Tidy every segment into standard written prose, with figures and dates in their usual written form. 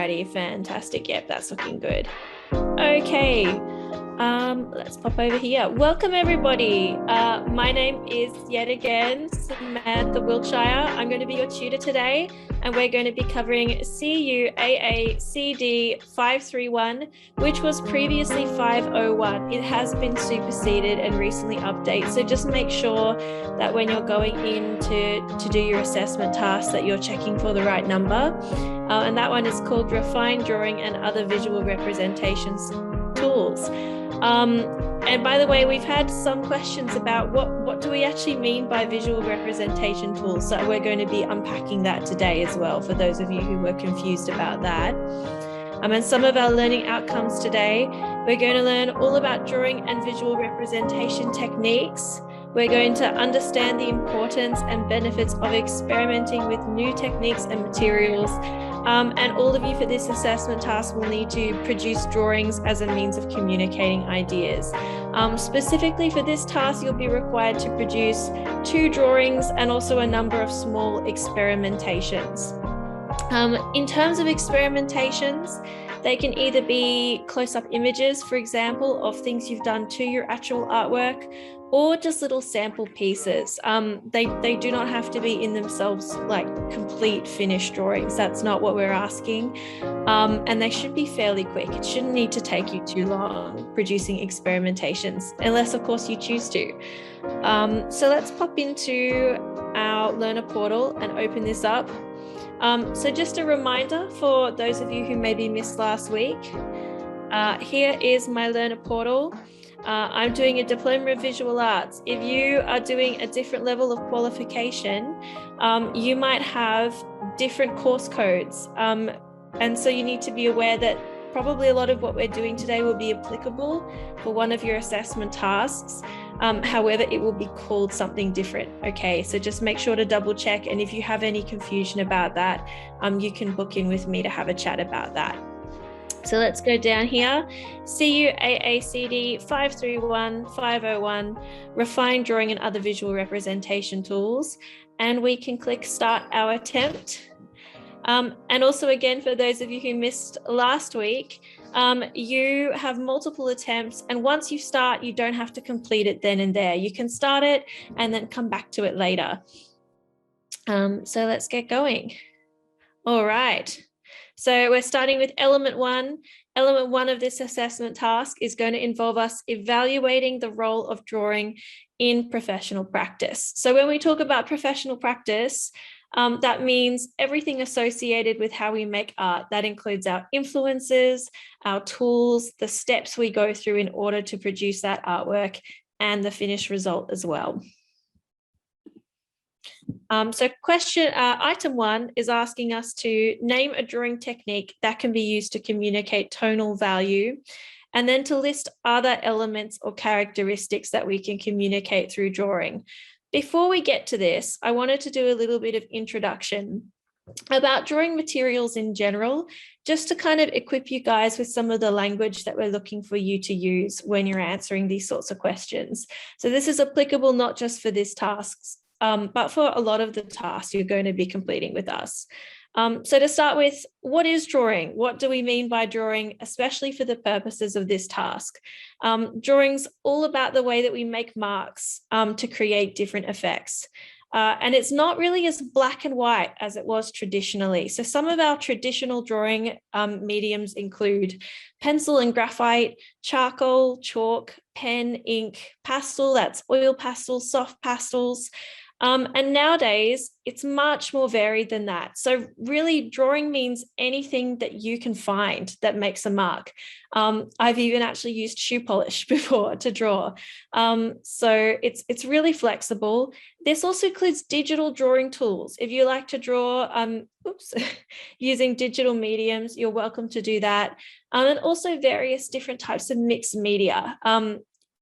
Alrighty, fantastic. Yep, that's looking good. Okay, let's pop over here. Welcome everybody. My name is yet again Samantha Wiltshire. I'm going to be your tutor today, and we're going to be covering CUAACD531501, which was previously 501. It has been superseded and recently updated. So just make sure that when you're going in to do your assessment task that you're checking for the right number. And that one is called Refine, Drawing and Other Visual Representations Tools. And by the way, we've had some questions about what do we actually mean by visual representation tools. So we're going to be unpacking that today as well for those of you who were confused about that. And some of our learning outcomes today, we're going to learn all about drawing and visual representation techniques. We're going to understand the importance and benefits of experimenting with new techniques and materials. And all of you for this assessment task will need to produce drawings as a means of communicating ideas. Specifically for this task, you'll be required to produce 2 drawings and also a number of small experimentations. In terms of experimentations, they can either be close-up images, for example, of things you've done to your actual artwork, or just little sample pieces. They do not have to be in themselves like complete finished drawings. That's not what we're asking. And they should be fairly quick. It shouldn't need to take you too long producing experimentations, unless of course you choose to. So let's pop into our learner portal and open this up. So just a reminder for those of you who maybe missed last week, here is my learner portal. I'm doing a Diploma of Visual Arts. If you are doing a different level of qualification, you might have different course codes. And so you need to be aware that probably a lot of what we're doing today will be applicable for one of your assessment tasks. However, it will be called something different. Okay, so just make sure to double check. And if you have any confusion about that, you can book in with me to have a chat about that. So let's go down here, CUAACD531501, Refine, Drawing and Other Visual Representation Tools, and we can click Start Our Attempt. And also again, for those of you who missed last week, you have multiple attempts, and once you start, you don't have to complete it then and there. You can start it and then come back to it later. So let's get going. All right. So we're starting with element 1. Element 1 of this assessment task is going to involve us evaluating the role of drawing in professional practice. So when we talk about professional practice, that means everything associated with how we make art. That includes our influences, our tools, the steps we go through in order to produce that artwork, and the finished result as well. So item 1 is asking us to name a drawing technique that can be used to communicate tonal value, and then to list other elements or characteristics that we can communicate through drawing. Before we get to this, I wanted to do a little bit of introduction about drawing materials in general, just to kind of equip you guys with some of the language that we're looking for you to use when you're answering these sorts of questions. So this is applicable not just for this task, but for a lot of the tasks you're going to be completing with us. So to start with, what is drawing? What do we mean by drawing, especially for the purposes of this task? Drawing's all about the way that we make marks to create different effects. And it's not really as black and white as it was traditionally. So some of our traditional drawing mediums include pencil and graphite, charcoal, chalk, pen, ink, pastel, that's oil pastels, soft pastels. And nowadays, it's much more varied than that. So really, drawing means anything that you can find that makes a mark. I've even actually used shoe polish before to draw. So it's really flexible. This also includes digital drawing tools. If you like to draw using digital mediums, you're welcome to do that. And also various different types of mixed media.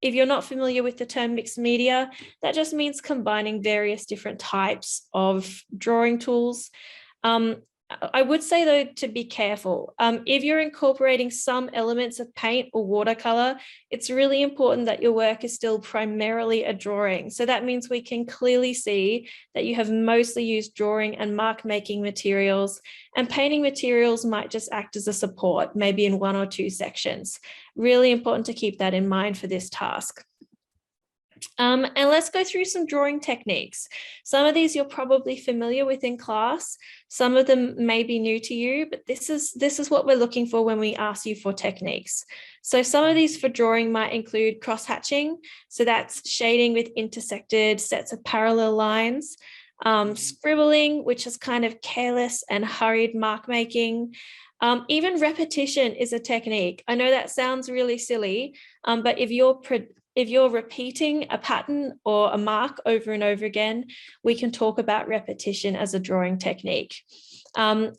If you're not familiar with the term mixed media, that just means combining various different types of drawing tools. I would say though to be careful. If you're incorporating some elements of paint or watercolor, it's really important that your work is still primarily a drawing. So that means we can clearly see that you have mostly used drawing and mark making materials, and painting materials might just act as a support, maybe in 1 or 2 sections. Really important to keep that in mind for this task. And let's go through some drawing techniques. Some of these you're probably familiar with in class. Some of them may be new to you, but this is what we're looking for when we ask you for techniques. So some of these for drawing might include cross-hatching. So that's shading with intersected sets of parallel lines. Scribbling, which is kind of careless and hurried mark making. Even repetition is a technique. I know that sounds really silly, but if you're repeating a pattern or a mark over and over again, we can talk about repetition as a drawing technique. And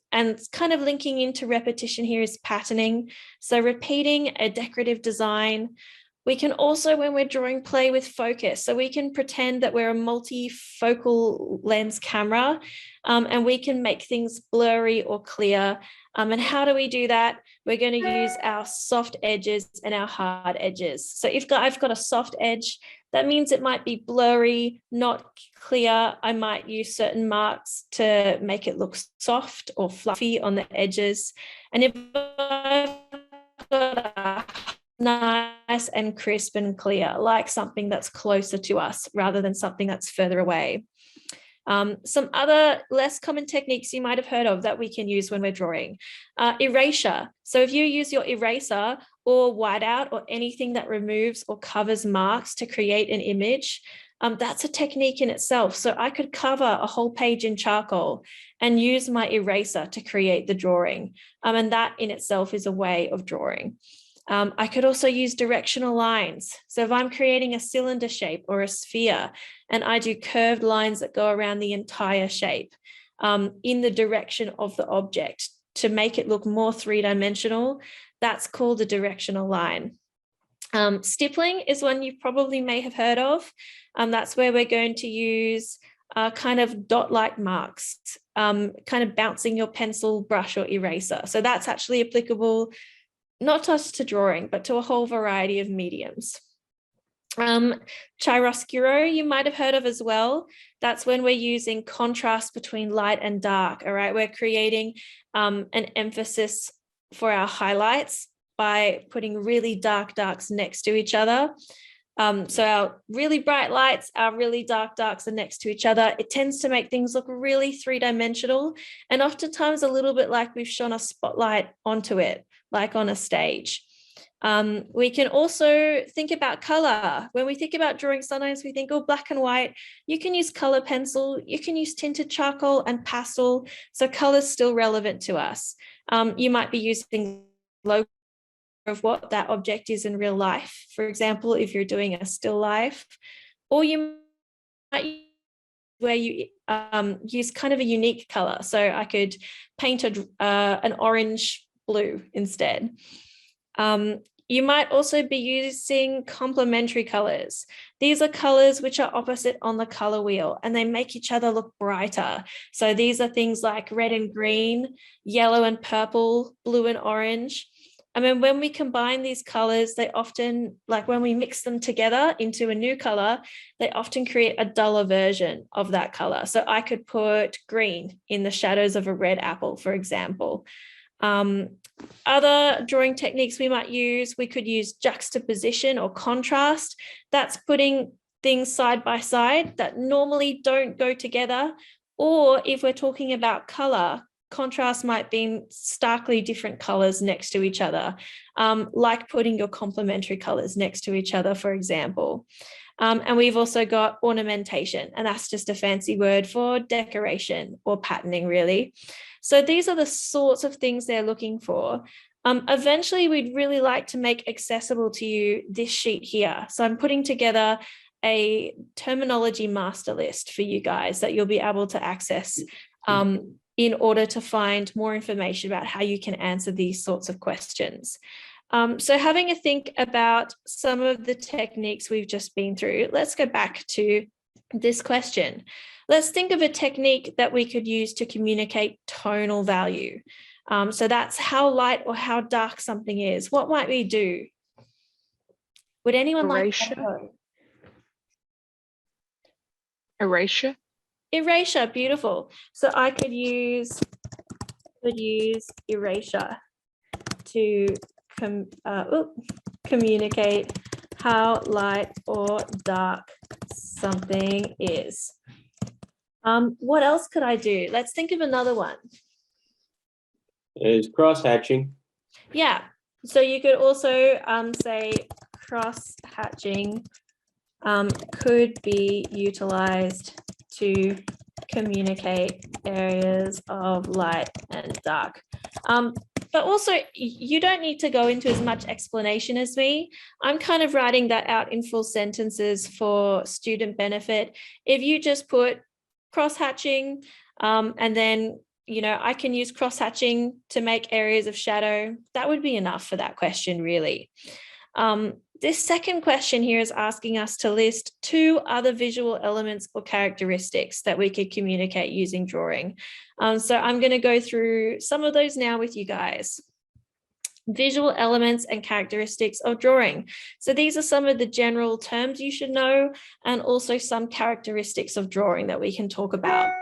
kind of linking into repetition here is patterning. So repeating a decorative design. We can also, when we're drawing, play with focus. So we can pretend that we're a multifocal lens camera, and we can make things blurry or clear. And how do we do that? We're going to use our soft edges and our hard edges. So if I've got a soft edge, that means it might be blurry, not clear. I might use certain marks to make it look soft or fluffy on the edges. And if I've got a nice and crisp and clear, like something that's closer to us rather than something that's further away. Some other less common techniques you might have heard of that we can use when we're drawing. Erasure. So if you use your eraser or whiteout or anything that removes or covers marks to create an image, that's a technique in itself. So I could cover a whole page in charcoal and use my eraser to create the drawing. And that in itself is a way of drawing. I could also use directional lines. So if I'm creating a cylinder shape or a sphere, and I do curved lines that go around the entire shape in the direction of the object to make it look more three-dimensional, that's called a directional line. Stippling is one you probably may have heard of. That's where we're going to use kind of dot-like marks, kind of bouncing your pencil, brush, or eraser. So that's actually applicable not just to drawing, but to a whole variety of mediums. Chiaroscuro, you might have heard of as well. That's when we're using contrast between light and dark, all right? We're creating an emphasis for our highlights by putting really dark darks next to each other. So our really bright lights, our really dark darks are next to each other. It tends to make things look really three-dimensional and oftentimes a little bit like we've shone a spotlight onto it, like on a stage. We can also think about color. When we think about drawing, sometimes we think, oh, black and white. You can use color pencil, you can use tinted charcoal and pastel. So color's still relevant to us. You might be using local of what that object is in real life. For example, if you're doing a still life, or you might where you use kind of a unique color. So I could paint an orange blue instead. You might also be using complementary colors. These are colors which are opposite on the color wheel and they make each other look brighter. So these are things like red and green, yellow and purple, blue and orange. I mean, when we combine these colors, they often, like when we mix them together into a new color, they often create a duller version of that color. So I could put green in the shadows of a red apple, for example. Other drawing techniques we might use, we could use juxtaposition or contrast. That's putting things side by side that normally don't go together. Or if we're talking about color, contrast might be starkly different colors next to each other, like putting your complementary colors next to each other, for example. And we've also got ornamentation, and that's just a fancy word for decoration or patterning, really. So these are the sorts of things they're looking for. Eventually, we'd really like to make accessible to you this sheet here. So I'm putting together a terminology master list for you guys that you'll be able to access in order to find more information about how you can answer these sorts of questions. So having a think about some of the techniques we've just been through, let's go back to this question. Let's think of a technique that we could use to communicate tonal value. So that's how light or how dark something is. What might we do? Would anyone like to go? Erasure. Erasure, beautiful. So I could use erasure to communicate how light or dark something is. What else could I do? Let's think of another one. Is cross-hatching. Yeah, so you could also say cross-hatching could be utilized to communicate areas of light and dark. But also, you don't need to go into as much explanation as me. I'm kind of writing that out in full sentences for student benefit. If you just put cross-hatching and then, you know, I can use cross-hatching to make areas of shadow, that would be enough for that question, really. This second question here is asking us to list 2 other visual elements or characteristics that we could communicate using drawing. So I'm going to go through some of those now with you guys. Visual elements and characteristics of drawing. So these are some of the general terms you should know, and also some characteristics of drawing that we can talk about.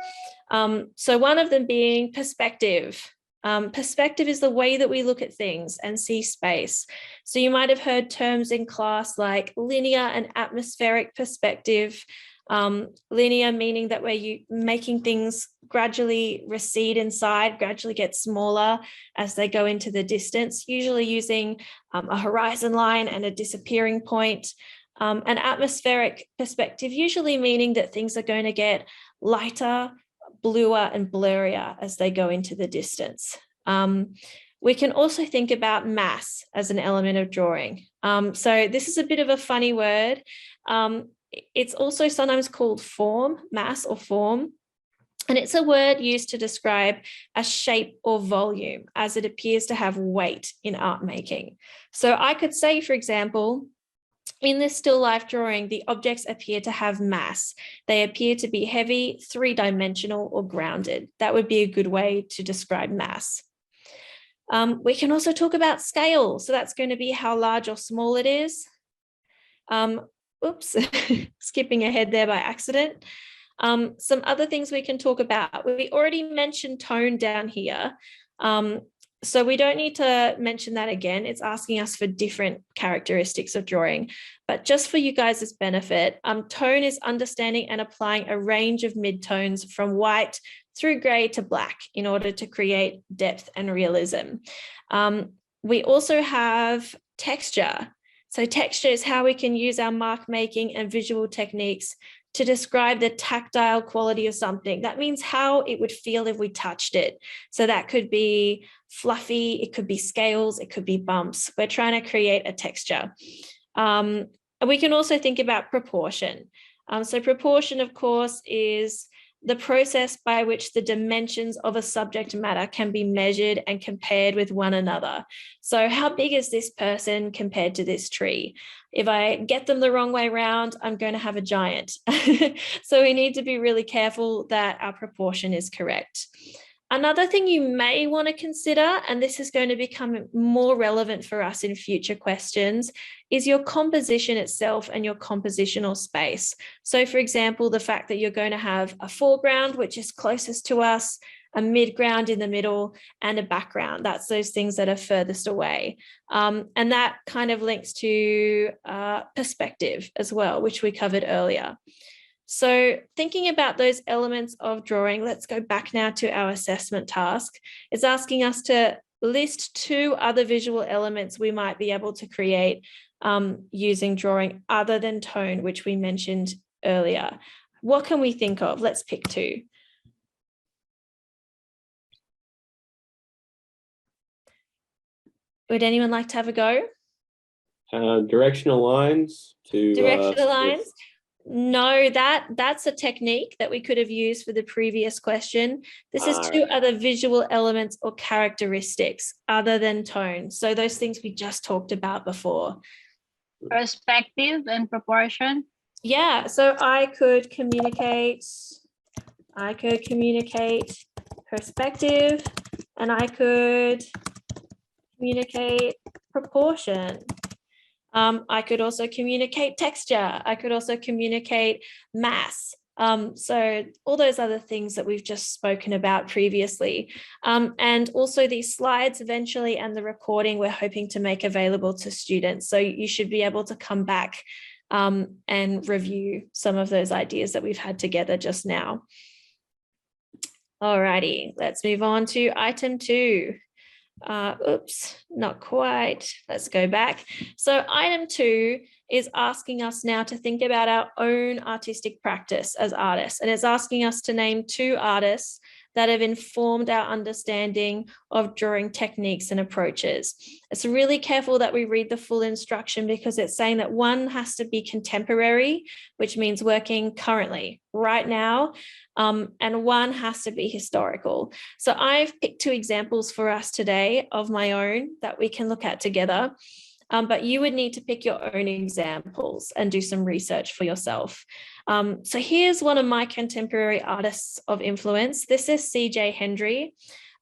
So one of them being perspective. Perspective is the way that we look at things and see space. So you might have heard terms in class like linear and atmospheric perspective. Linear meaning that we're making things gradually recede inside, gradually get smaller as they go into the distance, usually using a horizon line and a disappearing point. An atmospheric perspective usually meaning that things are going to get lighter, bluer and blurrier as they go into the distance. We can also think about mass as an element of drawing. So this is a bit of a funny word. It's also sometimes called form, mass or form. And it's a word used to describe a shape or volume as it appears to have weight in art making. So I could say, for example, in this still life drawing, the objects appear to have mass. They appear to be heavy, 3-dimensional or grounded. That would be a good way to describe mass. We can also talk about scale. So that's going to be how large or small it is. Oops, skipping ahead there by accident. Some other things we can talk about. We already mentioned tone down here. So we don't need to mention that again. It's asking us for different characteristics of drawing. But just for you guys' benefit, tone is understanding and applying a range of midtones from white through grey to black in order to create depth and realism. We also have texture. So texture is how we can use our mark making and visual techniques to describe the tactile quality of something. That means how it would feel if we touched it. So that could be fluffy, it could be scales, it could be bumps. We're trying to create a texture. And we can also think about proportion. So proportion, of course, is the process by which the dimensions of a subject matter can be measured and compared with one another. So how big is this person compared to this tree? If I get them the wrong way around, I'm going to have a giant. So we need to be really careful that our proportion is correct. Another thing you may want to consider, and this is going to become more relevant for us in future questions, is your composition itself and your compositional space. So for example, the fact that you're going to have a foreground, which is closest to us, a midground in the middle, and a background. That's those things that are furthest away. And that kind of links to perspective as well, which we covered earlier. So thinking about those elements of drawing, let's go back now to our assessment task. It's asking us to list 2 other visual elements we might be able to create using drawing other than tone, which we mentioned earlier. What can we think of? Let's pick 2. Would anyone like to have a go? Directional lines to directional lines. No, that's a technique that we could have used for the previous question. This is 2 other visual elements or characteristics other than tone. So those things we just talked about before. Perspective and proportion. Yeah, so I could communicate perspective, and I could communicate proportion. I could also communicate texture. I could also communicate mass. So all those other things that we've just spoken about previously. And also these slides eventually and the recording we're hoping to make available to students. So you should be able to come back and review some of those ideas that we've had together just now. Alrighty, let's move on to item 2. Oops, not quite. Let's go back. So item 2 is asking us now to think about our own artistic practice as artists. And it's asking us to name 2 artists that have informed our understanding of drawing techniques and approaches. It's really careful that we read the full instruction because it's saying that one has to be contemporary, which means working currently, right now, and one has to be historical. So I've picked 2 examples for us today of my own that we can look at together. But you would need to pick your own examples and do some research for yourself. So here's one of my contemporary artists of influence. This is C.J. Hendry.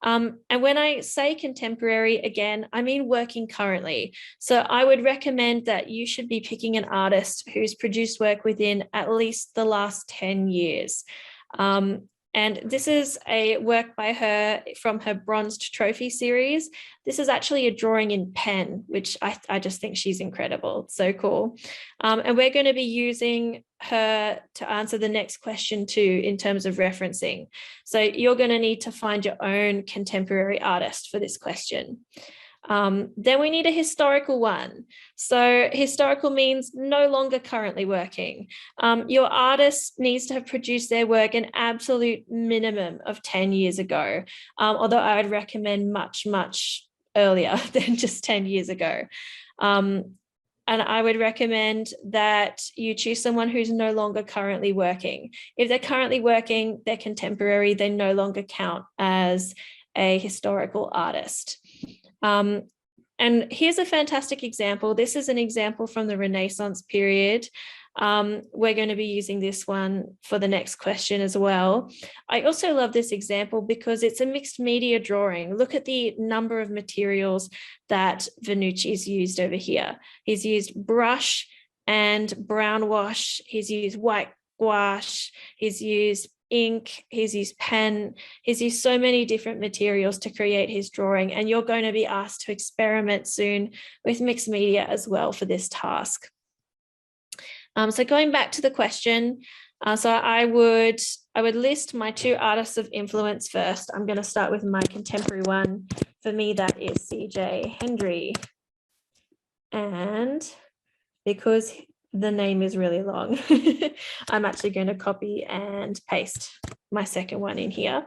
And when I say contemporary, again, I mean working currently. So I would recommend that you should be picking an artist who's produced work within at least the last 10 years. And this is a work by her from her Bronzed Trophy series. This is actually a drawing in pen, which I just think she's incredible. It's so cool. And we're going to be using her to answer the next question too, in terms of referencing. So you're going to need to find your own contemporary artist for this question. Then we need a historical one. So historical means no longer currently working. Your artist needs to have produced their work an absolute minimum of 10 years ago, although I would recommend much, much earlier than just 10 years ago. And I would recommend that you choose someone who's no longer currently working. If they're currently working, they're contemporary, they no longer count as a historical artist. And here's a fantastic example. This is an example from the Renaissance period. We're going to be using this one for the next question as well. I also love this example because it's a mixed media drawing. Look at the number of materials that Vannucci's used over here. He's used brush and brown wash. He's used white gouache. He's used ink, he's used pen, he's used so many different materials to create his drawing, and you're going to be asked to experiment soon with mixed media as well for this task. So going back to the question, so I would list my 2 artists of influence first. I'm going to start with my contemporary one. For me, that is C.J. Hendry. And because the name is really long, I'm actually going to copy and paste my second one in here.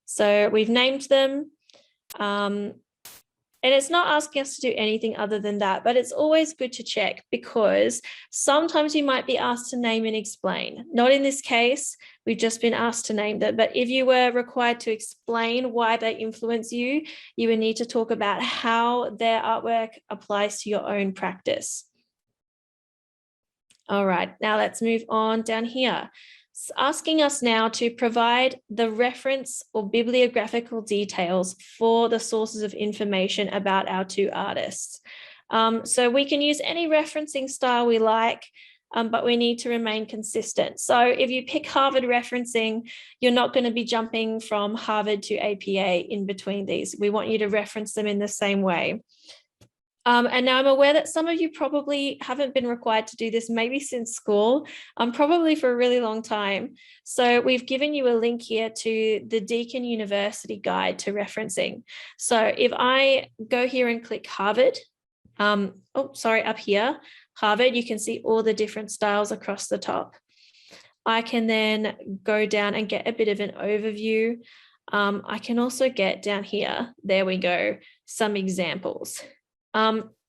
So we've named them. And it's not asking us to do anything other than that, but it's always good to check because sometimes you might be asked to name and explain. Not in this case, we've just been asked to name them, but if you were required to explain why they influence you, you would need to talk about how their artwork applies to your own practice. All right, now let's move on down here. It's asking us now to provide the reference or bibliographical details for the sources of information about our 2 artists. So we can use any referencing style we like, but we need to remain consistent. So if you pick Harvard referencing, you're not going to be jumping from Harvard to APA in between these. We want you to reference them in the same way. And now I'm aware that some of you probably haven't been required to do this, maybe since school, probably for a really long time. So we've given you a link here to the Deakin University Guide to Referencing. So if I go here and click Harvard, up here, Harvard, you can see all the different styles across the top. I can then go down and get a bit of an overview. I can also get down here, there we go, some examples.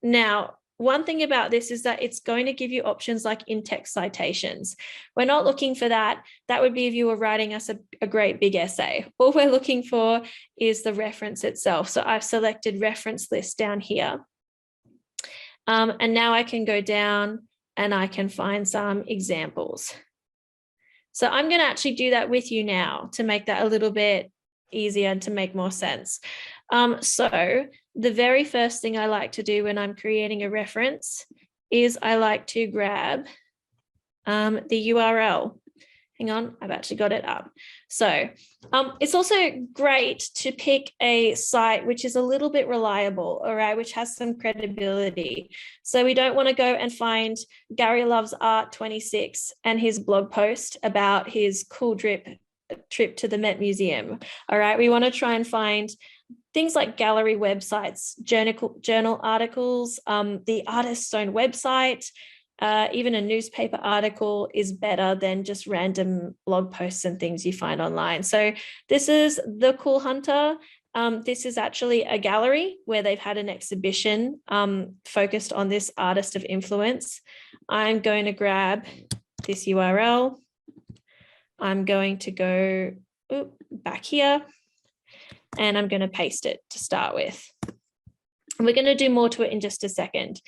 Now, one thing about this is that it's going to give you options like in-text citations. We're not looking for that. That would be if you were writing us a great big essay. All we're looking for is the reference itself. So I've selected reference list down here. And now I can go down and I can find some examples. So I'm going to actually do that with you now to make that a little bit easier and to make more sense. So the very first thing I like to do when I'm creating a reference is I like to grab the URL. Hang on, I've actually got it up. So it's also great to pick a site which is a little bit reliable, all right, which has some credibility. So we don't want to go and find Gary Loves Art 26 and his blog post about his cool trip to the Met Museum, all right? We want to try and find things like gallery websites, journal articles, the artist's own website, even a newspaper article is better than just random blog posts and things you find online. So this is the Cool Hunter. This is actually a gallery where they've had an exhibition focused on this artist of influence. I'm going to grab this URL. I'm going to go back here and I'm going to paste it to start with. We're going to do more to it in just a second.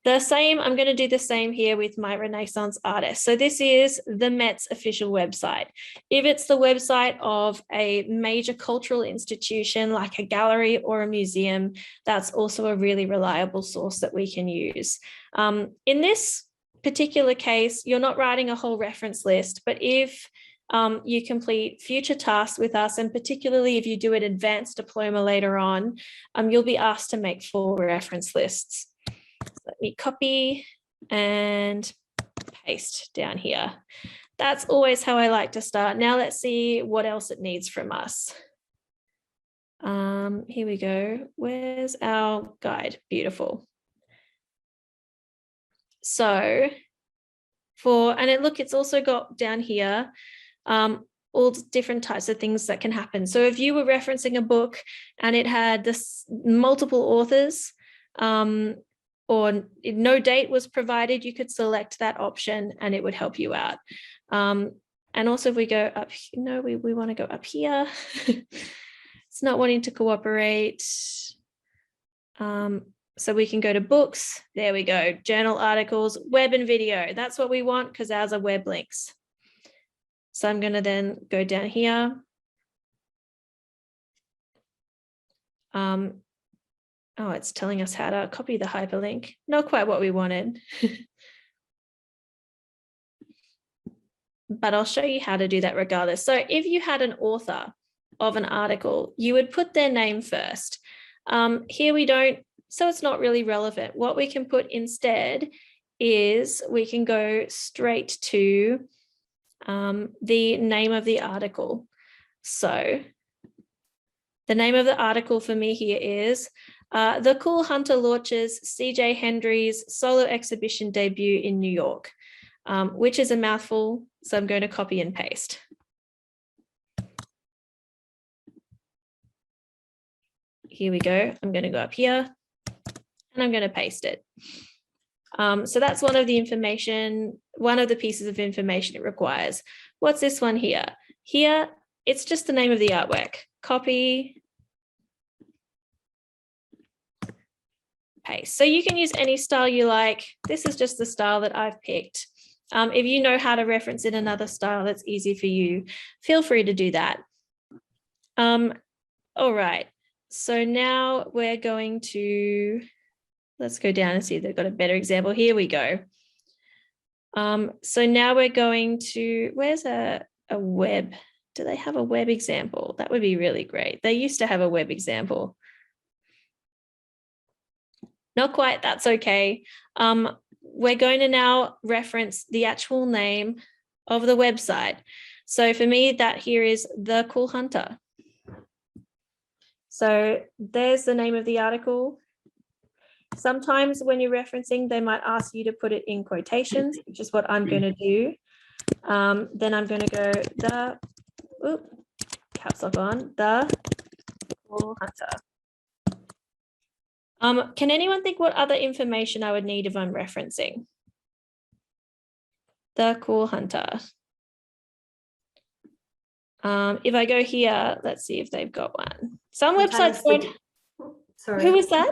I'm going to do the same here with my Renaissance artist. So this is the Met's official website. If it's the website of a major cultural institution like a gallery or a museum, that's also a really reliable source that we can use. In this particular case, you're not writing a whole reference list, but if you complete future tasks with us, and particularly if you do an advanced diploma later on, you'll be asked to make full reference lists. Let me copy and paste down here. That's always how I like to start. Now let's see what else it needs from us. Here we go. Where's our guide? Beautiful. So it's also got down here all different types of things that can happen. So if you were referencing a book and it had this multiple authors, or no date was provided, you could select that option and it would help you out. And also if we go up, we want to go up here. It's not wanting to cooperate. So we can go to books. There we go. Journal articles, web and video. That's what we want because ours are web links. So I'm going to then go down here. Oh, it's telling us how to copy the hyperlink. Not quite what we wanted. But I'll show you how to do that regardless. So if you had an author of an article, you would put their name first. Here we don't, so it's not really relevant. What we can put instead is we can go straight to the name of the article. So the name of the article for me here is The Cool Hunter launches C.J. Hendry's solo exhibition debut in New York, which is a mouthful, so I'm going to copy and paste. Here we go. I'm going to go up here and I'm going to paste it. So that's one of the pieces of information it requires. What's this one here? Here, it's just the name of the artwork. Copy, paste. So you can use any style you like. This is just the style that I've picked. If you know how to reference in another style that's easy for you, feel free to do that. All right. So now we're going to, let's go down and see if they've got a better example. Here we go. So now we're going to, where's a web? Do they have a web example? That would be really great. They used to have a web example. Not quite, that's okay. We're going to now reference the actual name of the website. So for me, that here is The Cool Hunter. So there's the name of the article. Sometimes when you're referencing, they might ask you to put it in quotations, which is what I'm going to do. Then I'm going to go caps lock on, The Cool Hunter. Can anyone think what other information I would need if I'm referencing? The Cool Hunter. If I go here, let's see if they've got one. Some websites don't. Sorry. Who was that?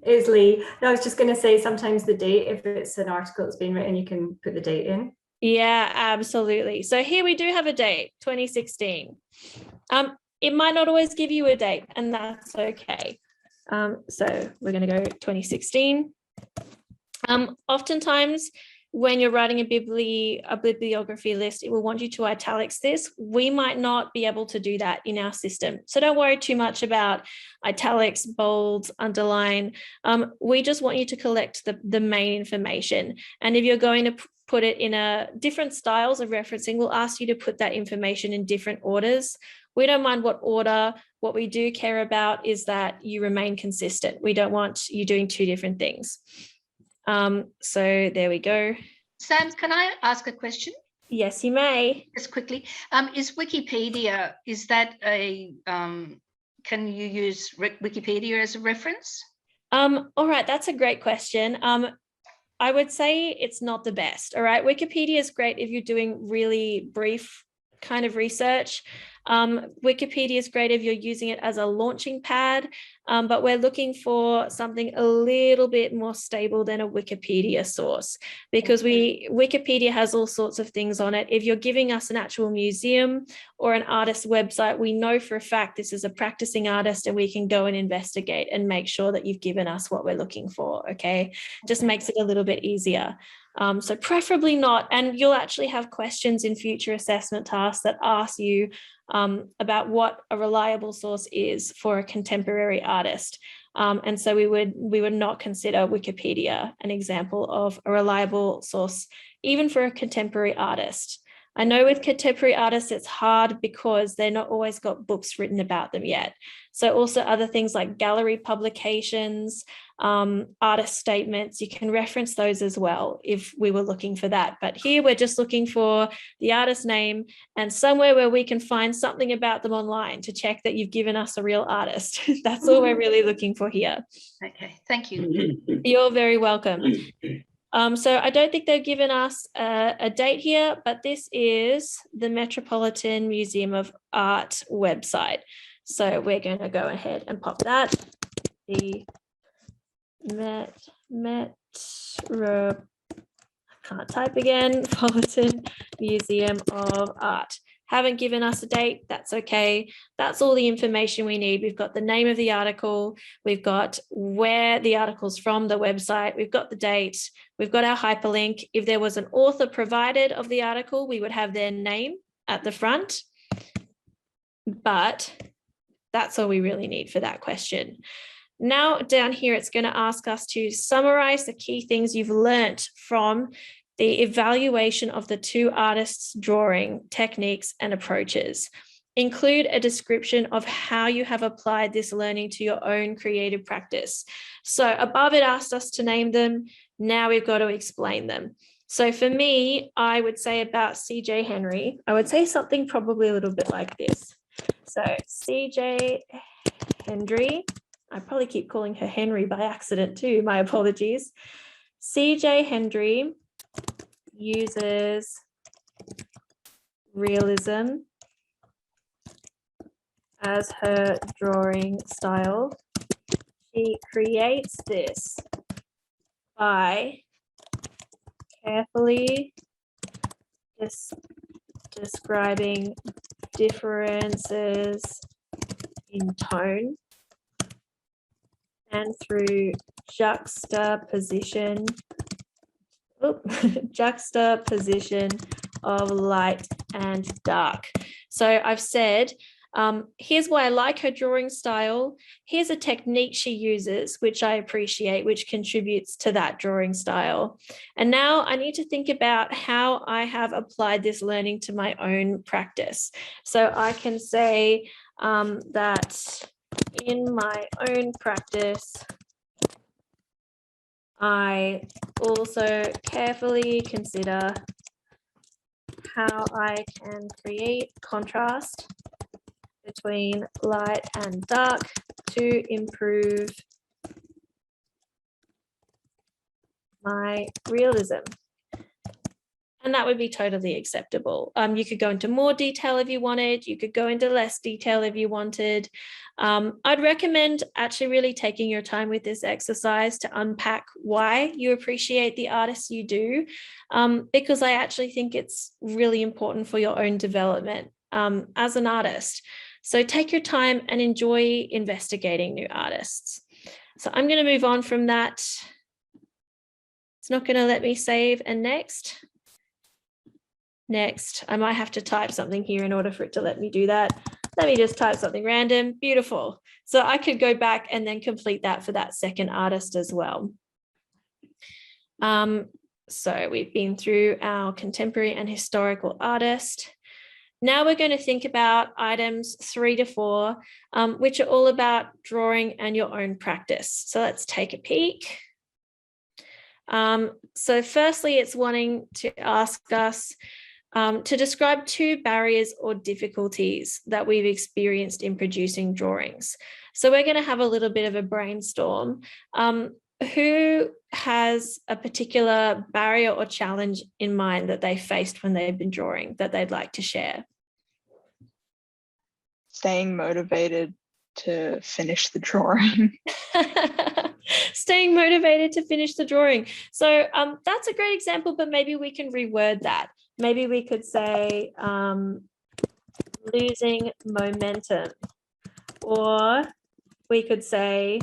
is Lee. No, I was just going to say sometimes the date, if it's an article that's been written, you can put the date in. Yeah, absolutely. So here we do have a date, 2016. It might not always give you a date, and that's okay. So we're going to go 2016. Oftentimes, when you're writing a bibliography list, it will want you to italics this. We might not be able to do that in our system. So don't worry too much about italics, bolds, underline. We just want you to collect the main information. And if you're going to put it in different styles of referencing, we'll ask you to put that information in different orders. We don't mind what order. What we do care about is that you remain consistent. We don't want you doing two different things. So there we go. Sam, can I ask a question? Yes, you may. Just quickly. Is Wikipedia, is that can you use Wikipedia as a reference? All right, that's a great question. I would say it's not the best. All right, Wikipedia is great if you're doing really brief kind of research. Wikipedia is great if you're using it as a launching pad, but we're looking for something a little bit more stable than a Wikipedia source, because Wikipedia has all sorts of things on it. If you're giving us an actual museum or an artist's website, we know for a fact this is a practicing artist, and we can go and investigate and make sure that you've given us what we're looking for. Okay, just makes it a little bit easier. So preferably not, and you'll actually have questions in future assessment tasks that ask you about what a reliable source is for a contemporary artist. And so we would not consider Wikipedia an example of a reliable source, even for a contemporary artist. I know with contemporary artists, it's hard because they're not always got books written about them yet. So also other things like gallery publications, artist statements, you can reference those as well if we were looking for that. But here we're just looking for the artist name and somewhere where we can find something about them online to check that you've given us a real artist. That's all we're really looking for here. Okay, thank you. You're very welcome. So I don't think they've given us a date here, but this is the Metropolitan Museum of Art website. So we're going to go ahead and pop that. The Metropolitan Museum of Art. Haven't given us a date, that's okay. That's all the information we need. We've got the name of the article, we've got where the article's from, the website, we've got the date, we've got our hyperlink. If there was an author provided of the article, we would have their name at the front. But that's all we really need for that question. Now down here, it's going to ask us to summarize the key things you've learnt from the evaluation of the two artists' drawing techniques and approaches. Include a description of how you have applied this learning to your own creative practice. So above it asked us to name them. Now we've got to explain them. So for me, I would say about C.J. Henry, I would say something probably a little bit like this. So C.J. Henry, I probably keep calling her Henry by accident too, my apologies. C.J. Henry uses realism as her drawing style. She creates this by carefully describing differences in tone and through juxtaposition of light and dark. So I've said, here's why I like her drawing style. Here's a technique she uses, which I appreciate, which contributes to that drawing style. And now I need to think about how I have applied this learning to my own practice. So I can say that in my own practice, I also carefully consider how I can create contrast between light and dark to improve my realism. And that would be totally acceptable. You could go into more detail if you wanted. You could go into less detail if you wanted. I'd recommend actually really taking your time with this exercise to unpack why you appreciate the artists you do, because I actually think it's really important for your own development as an artist. So take your time and enjoy investigating new artists. So I'm going to move on from that. It's not going to let me save. And next. Next, I might have to type something here in order for it to let me do that. Let me just type something random. Beautiful. So I could go back and then complete that for that second artist as well. So we've been through our contemporary and historical artist. Now we're going to think about items 3 to 4, which are all about drawing and your own practice. So let's take a peek. So firstly, it's wanting to ask us to describe 2 barriers or difficulties that we've experienced in producing drawings. So we're going to have a little bit of a brainstorm. Who has a particular barrier or challenge in mind that they faced when they've been drawing that they'd like to share? Staying motivated to finish the drawing. Staying motivated to finish the drawing. So that's a great example, but maybe we can reword that. Maybe we could say losing momentum, or we could say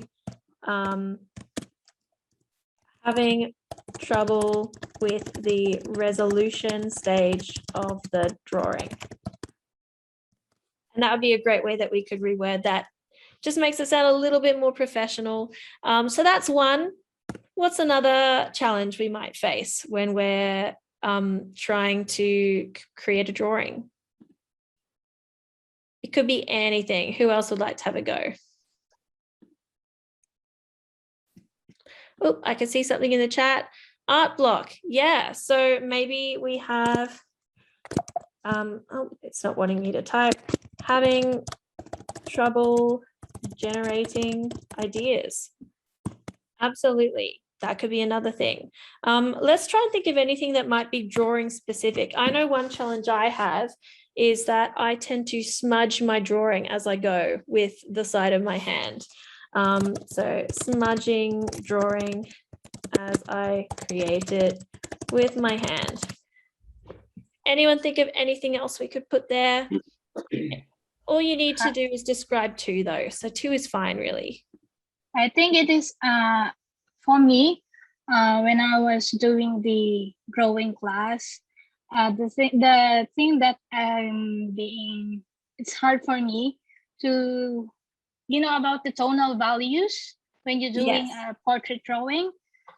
having trouble with the resolution stage of the drawing. And that would be a great way that we could reword that. Just makes it sound a little bit more professional. So that's one. What's another challenge we might face when we're trying to create a drawing? It could be anything. Who else would like to have a go? Oh, I can see something in the chat. Art block. Yeah. So maybe we have, oh, it's not wanting me to type. Having trouble generating ideas. Absolutely. That could be another thing. Let's try and think of anything that might be drawing specific. I know one challenge I have is that I tend to smudge my drawing as I go with the side of my hand. So smudging drawing as I create it with my hand. Anyone think of anything else we could put there? All you need to do is describe 2 though. So 2 is fine, really. I think it is for me, when I was doing the drawing class, the thing that it's hard for me to, about the tonal values when you're doing a portrait drawing.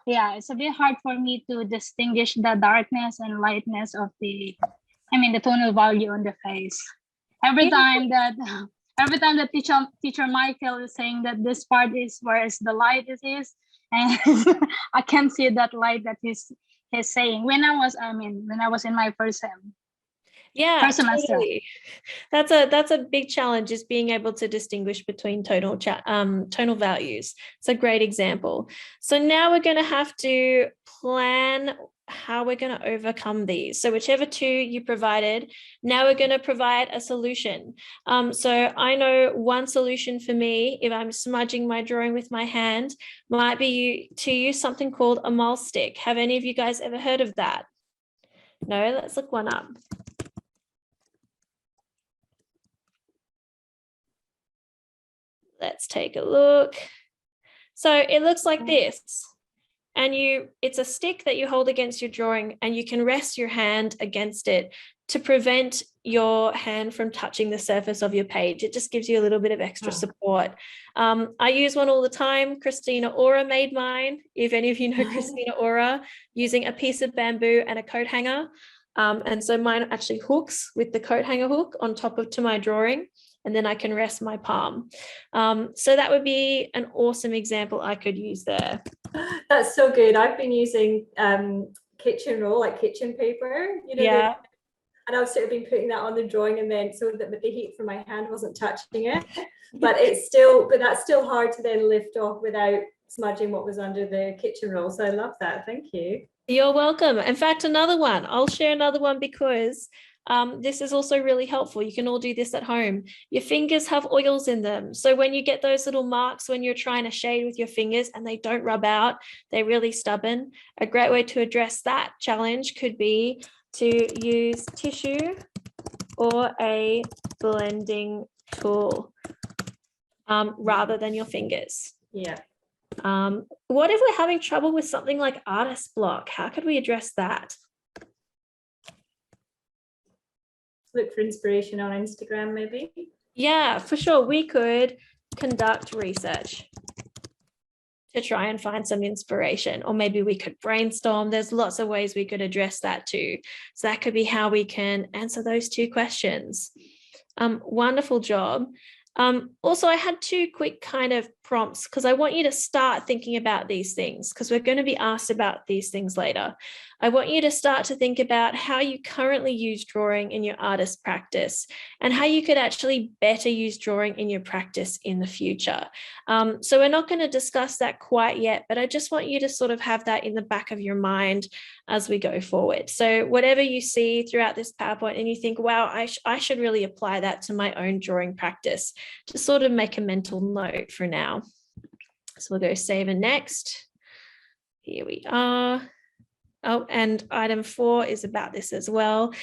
Yeah, it's a bit hard for me to distinguish the darkness and lightness of the tonal value on the face. Every time that teacher Michael is saying that this part is where the light is, and I can see that light that he's saying when I was in my first sem. Yeah, first semester. Totally. That's a big challenge, is being able to distinguish between tonal values. It's a great example. So now we're going to have to plan how we're going to overcome these. So whichever 2 you provided, now we're going to provide a solution. So I know one solution for me, if I'm smudging my drawing with my hand, might be to use something called a mole stick. Have any of you guys ever heard of that? No, let's look one up. Let's take a look. So it looks like this. And it's a stick that you hold against your drawing, and you can rest your hand against it to prevent your hand from touching the surface of your page. It just gives you a little bit of extra support. I use one all the time. Christina Ora made mine. If any of you know Christina Ora, using a piece of bamboo and a coat hanger. And so mine actually hooks with the coat hanger hook on top to my drawing, and then I can rest my palm. So that would be an awesome example I could use there. That's so good. I've been using kitchen roll, like kitchen paper, Yeah. And I've sort of been putting that on the drawing, and then so that the heat from my hand wasn't touching it. But that's still hard to then lift off without smudging what was under the kitchen roll. So I love that. Thank you. You're welcome. In fact, another one, I'll share another one because this is also really helpful. You can all do this at home. Your fingers have oils in them. So when you get those little marks when you're trying to shade with your fingers and they don't rub out, they're really stubborn. A great way to address that challenge could be to use tissue or a blending tool rather than your fingers. Yeah. What if we're having trouble with something like artist block? How could we address that? Look for inspiration on Instagram, maybe. Yeah, for sure. We could conduct research to try and find some inspiration, or maybe we could brainstorm. There's lots of ways we could address that too. So that could be how we can answer those two questions. Wonderful job. Also, I had two quick kind of prompts because I want you to start thinking about these things because we're going to be asked about these things later. I want you to start to think about how you currently use drawing in your artist practice and how you could actually better use drawing in your practice in the future. So we're not going to discuss that quite yet, but I just want you to sort of have that in the back of your mind as we go forward. So whatever you see throughout this PowerPoint and you think, wow, I should really apply that to my own drawing practice, just sort of make a mental note for now. So we'll go save and next. Here we are. Oh, and item 4 is about this as well.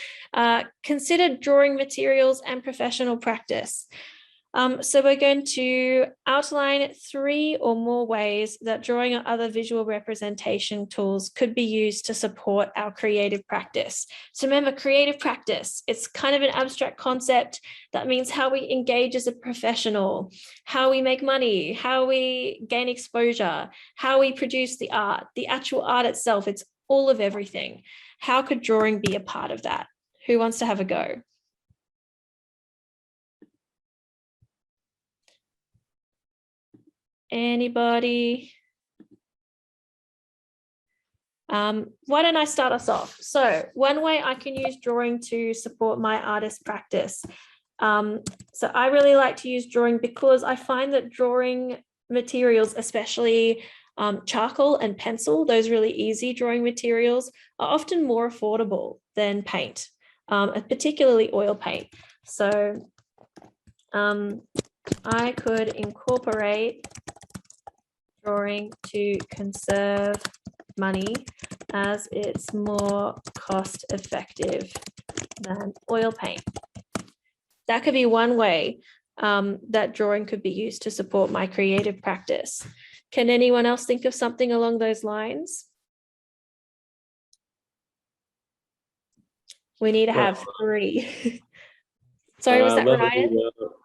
Consider drawing materials and professional practice. So we're going to outline 3 or more ways that drawing or other visual representation tools could be used to support our creative practice. So remember, creative practice, it's kind of an abstract concept. That means how we engage as a professional, how we make money, how we gain exposure, how we produce the art, the actual art itself. It's all of everything. How could drawing be a part of that? Who wants to have a go? Anybody? Why don't I start us off? So one way I can use drawing to support my artist practice. So I really like to use drawing because I find that drawing materials, especially charcoal and pencil, those really easy drawing materials, are often more affordable than paint, particularly oil paint. So I could incorporate drawing to conserve money as it's more cost effective than oil paint. That could be one way that drawing could be used to support my creative practice. Can anyone else think of something along those lines? We need to have 3. Sorry, was that Ryan?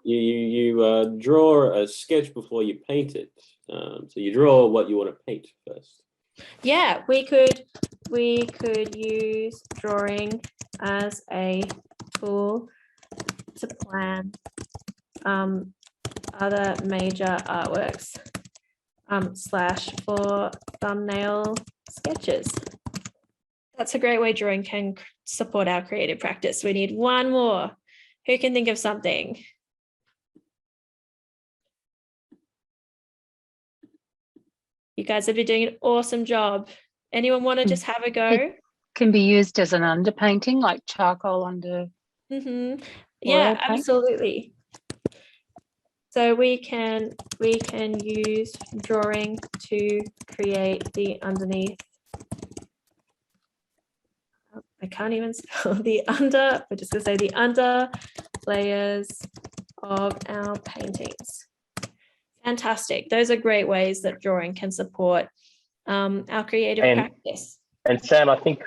You draw a sketch before you paint it. So you draw what you want to paint first. Yeah, we could use drawing as a tool to plan other major artworks / for thumbnail sketches. That's a great way drawing can support our creative practice. We need one more. Who can think of something? You guys have been doing an awesome job. Anyone want to just have a go? It can be used as an underpainting, like charcoal under. Yeah, absolutely. So we can use drawing to create the underneath. I can't even spell the under. We're just going to say the under layers of our paintings. Fantastic. Those are great ways that drawing can support our creative practice. And Sam, I think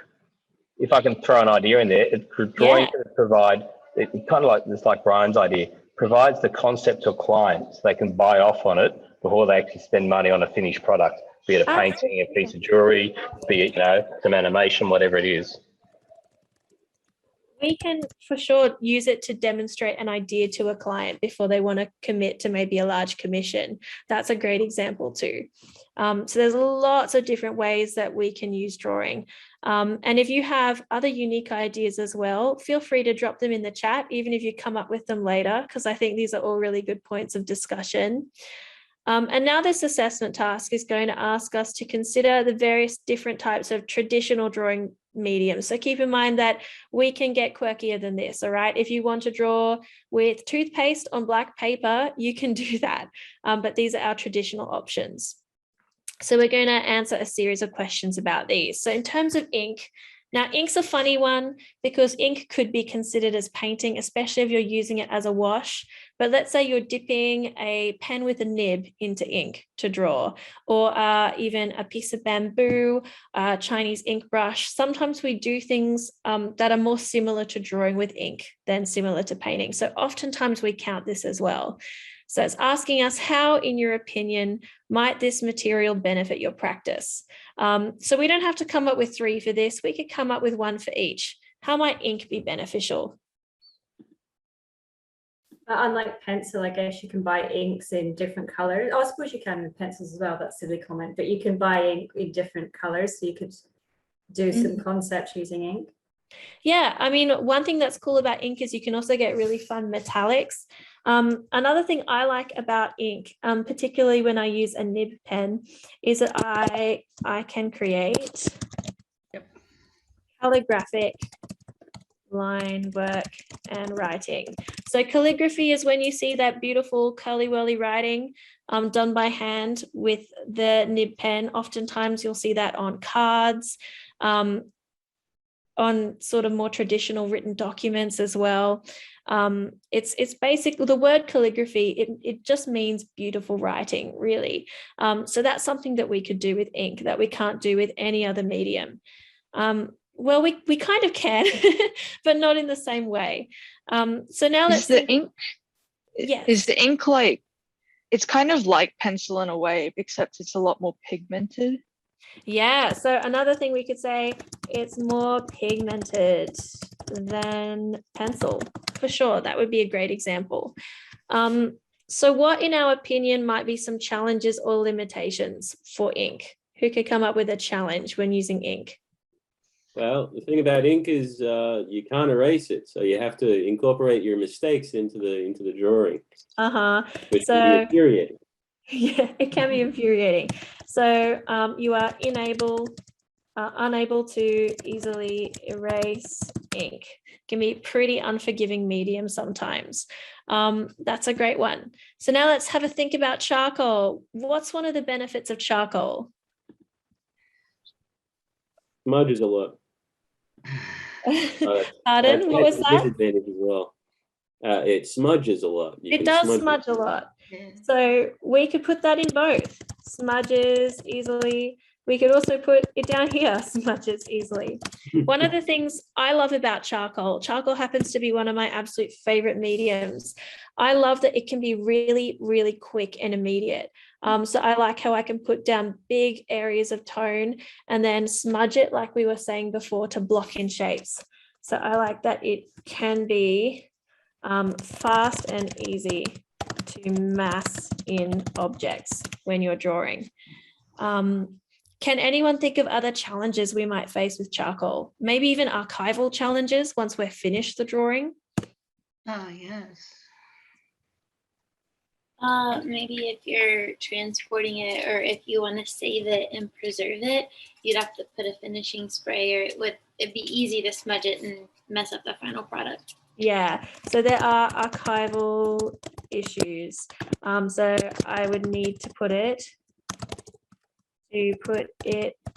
if I can throw an idea in there, drawing can provide, it kind of like this, like Brian's idea, provides the concept to clients. They can buy off on it before they actually spend money on a finished product, be it a painting, a piece of jewelry, be it, some animation, whatever it is. We can for sure use it to demonstrate an idea to a client before they want to commit to maybe a large commission. That's a great example too. So there's lots of different ways that we can use drawing. And if you have other unique ideas as well, feel free to drop them in the chat, even if you come up with them later, because I think these are all really good points of discussion. And now this assessment task is going to ask us to consider the various different types of traditional drawing mediums. So keep in mind that we can get quirkier than this, all right? If you want to draw with toothpaste on black paper, you can do that. But these are our traditional options. So we're going to answer a series of questions about these. So in terms of ink, now ink's a funny one because ink could be considered as painting, especially if you're using it as a wash. But let's say you're dipping a pen with a nib into ink to draw, or even a piece of bamboo, Chinese ink brush. Sometimes we do things that are more similar to drawing with ink than similar to painting. So oftentimes we count this as well. So it's asking us how, in your opinion, might this material benefit your practice? So we don't have to come up with 3 for this. We could come up with 1 for each. How might ink be beneficial? Unlike pencil, I guess you can buy inks in different colors. Oh, I suppose you can with pencils as well. That's a silly comment, but you can buy ink in different colors. So you could do some concepts using ink. Yeah, I mean, one thing that's cool about ink is you can also get really fun metallics. Another thing I like about ink, particularly when I use a nib pen, is that I can create calligraphic line work and writing. So calligraphy is when you see that beautiful curly whirly writing done by hand with the nib pen. Oftentimes you'll see that on cards, on sort of more traditional written documents as well. It's basically the word calligraphy, it just means beautiful writing, really. So that's something that we could do with ink that we can't do with any other medium. Well, we kind of can, but not in the same way. So now let's think. Ink, yes. Is the ink like, it's kind of like pencil in a way, except it's a lot more pigmented? Yeah, so another thing we could say, it's more pigmented than pencil, for sure. That would be a great example. So what, in our opinion, might be some challenges or limitations for ink? Who could come up with a challenge when using ink? Well, the thing about ink is you can't erase it, so you have to incorporate your mistakes into the drawing. Which So can be infuriating. yeah, it can be infuriating. So you are unable to easily erase ink. Can be pretty unforgiving medium sometimes. That's a great one. So now let's have a think about charcoal. What's one of the benefits of charcoal? Smudges a lot. Pardon? What was that? Disadvantage as well. It smudges a lot. It does smudge a lot. Yeah. So we could put that in both. Smudges easily. We could also put it down here, smudges easily. One of the things I love about charcoal happens to be one of my absolute favorite mediums. I love that it can be really, really quick and immediate. So I like how I can put down big areas of tone and then smudge it, like we were saying before, to block in shapes. So I like that it can be fast and easy to mass in objects when you're drawing. Can anyone think of other challenges we might face with charcoal? Maybe even archival challenges once we're finished the drawing? Oh, yes. Maybe if you're transporting it, or if you want to save it and preserve it, you'd have to put a finishing spray, or it'd be easy to smudge it and mess up the final product. Yeah, so there are archival issues. So I would need to put it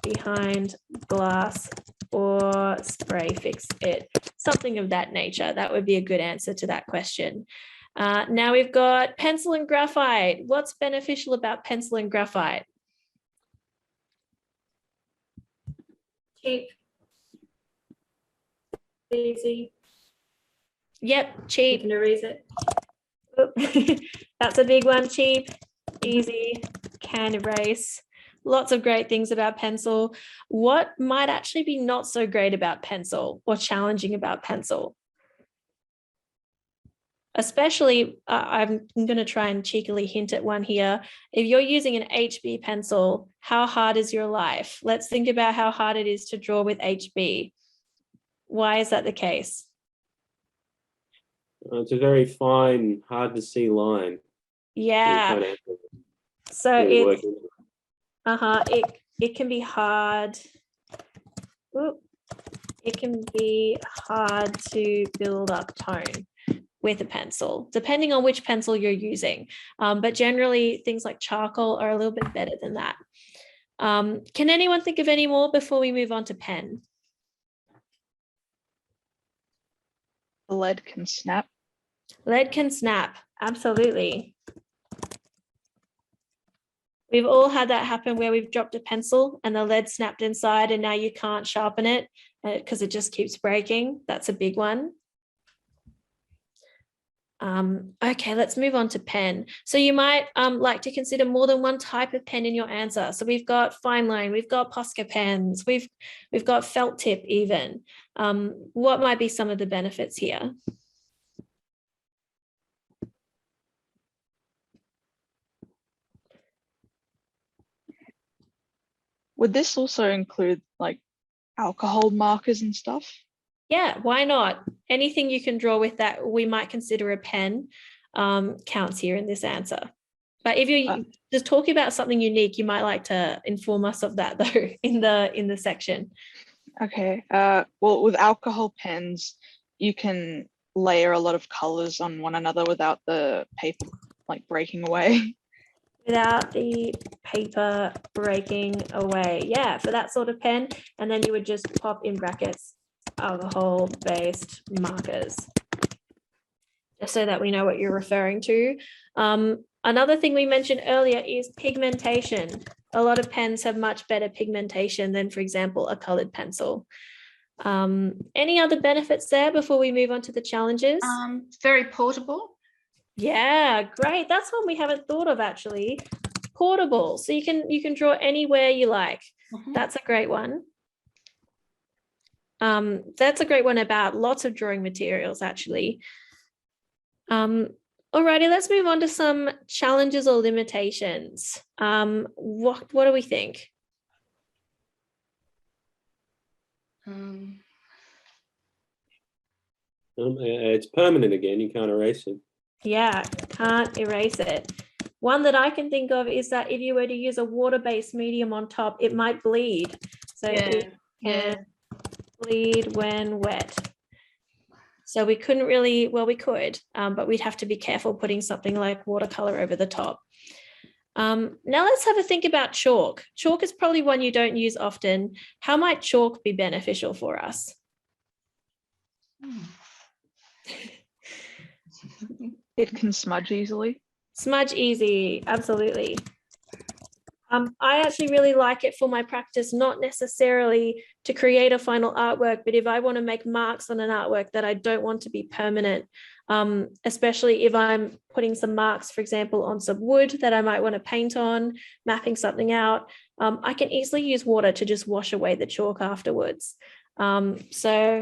behind glass or spray fix it, something of that nature. That would be a good answer to that question. Now we've got pencil and graphite. What's beneficial about pencil and graphite? Cheap. Easy. Yep, cheap. You can erase it. That's a big one. Cheap, easy, can erase. Lots of great things about pencil. What might actually be not so great about pencil or challenging about pencil? Especially, I'm going to try and cheekily hint at one here. If you're using an HB pencil, how hard is your life? Let's think about how hard it is to draw with HB. Why is that the case? It's a very fine, hard to see line. Yeah. So really it's, working. it can be hard. It can be hard to build up tone with a pencil, depending on which pencil you're using. But generally, things like charcoal are a little bit better than that. Can anyone think of any more before we move on to pen? The lead can snap. Lead can snap, absolutely. We've all had that happen where we've dropped a pencil and the lead snapped inside and now you can't sharpen it because it just keeps breaking. That's a big one. Okay, let's move on to pen. So you might like to consider more than one type of pen in your answer. So we've got fine line, we've got Posca pens, we've got felt tip even. What might be some of the benefits here? Would this also include like alcohol markers and stuff? Yeah, why not? Anything you can draw with that we might consider a pen counts here in this answer. But if you're just talking about something unique, you might like to inform us of that though in the section. Okay. Well, with alcohol pens, you can layer a lot of colors on one another without the paper like breaking away. Without the paper breaking away. Yeah, for that sort of pen. And then you would just pop in brackets alcohol-based markers, just so that we know what you're referring to. Another thing we mentioned earlier is pigmentation. A lot of pens have much better pigmentation than, for example, a colored pencil. Any other benefits there before we move on to the challenges? Very portable. Yeah, great. That's one we haven't thought of actually. Portable, so you can draw anywhere you like. That's a great one. That's a great one about lots of drawing materials actually. Alrighty, let's move on to some challenges or limitations. What do we think? It's permanent again, you can't erase it. Yeah, can't erase it. One that I can think of is that if you were to use a water-based medium on top, it might bleed. So it can bleed when wet. So we couldn't really, well, we could, but we'd have to be careful putting something like watercolor over the top. Now let's have a think about chalk. Chalk is probably one you don't use often. How might chalk be beneficial for us? It can smudge easily. Smudge easy, absolutely. I actually really like it for my practice, not necessarily to create a final artwork, but if I want to make marks on an artwork that I don't want to be permanent, especially if I'm putting some marks, for example, on some wood that I might want to paint on, mapping something out, I can easily use water to just wash away the chalk afterwards. So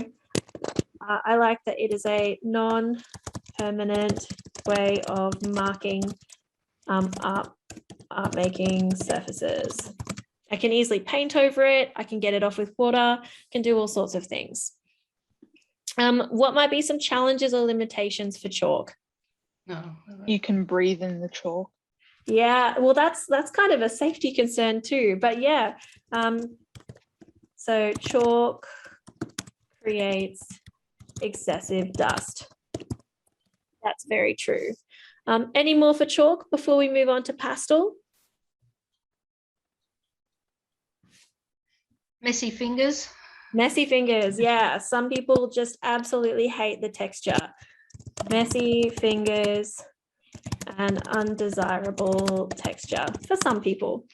I like that it is a non-permanent way of marking art making surfaces. I can easily paint over it. I can get it off with water, can do all sorts of things. What might be some challenges or limitations for chalk? You can breathe in the chalk. Yeah, well, that's kind of a safety concern too, but yeah. So chalk creates excessive dust. That's very true. Any more for chalk before we move on to pastel? Messy fingers. Messy fingers, yeah. Some people just absolutely hate the texture. Messy fingers and undesirable texture for some people.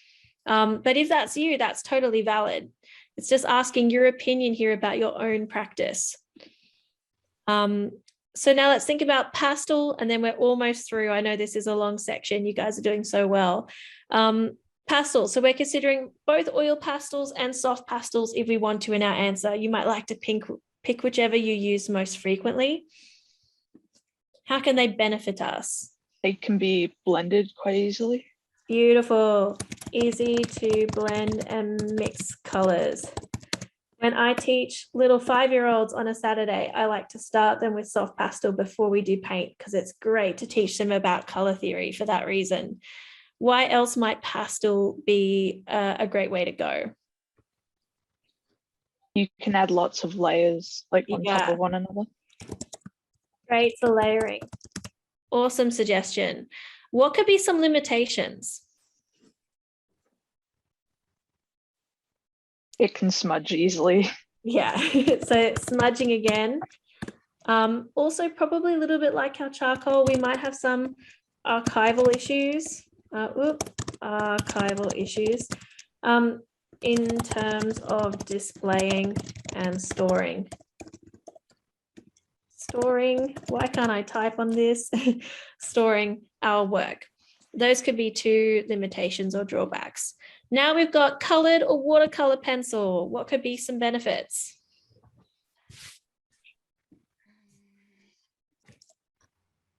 But if that's you, that's totally valid. It's just asking your opinion here about your own practice. So now let's think about pastel, and then we're almost through. I know this is a long section. You guys are doing so well. Pastel. So we're considering both oil pastels and soft pastels if we want to in our answer. You might like to pick whichever you use most frequently. How can they benefit us? They can be blended quite easily. Beautiful. Easy to blend and mix colors. When I teach little 5-year-olds on a Saturday, I like to start them with soft pastel before we do paint because it's great to teach them about color theory for that reason. Why else might pastel be a great way to go? You can add lots of layers like on top of one another. Great for layering. Awesome suggestion. What could be some limitations? It can smudge easily. Yeah, so smudging again. Also probably a little bit like our charcoal, we might have some archival issues. Archival issues in terms of displaying and storing. Storing, why can't I type on this? Storing our work. Those could be two limitations or drawbacks. Now we've got colored or watercolor pencil. What could be some benefits?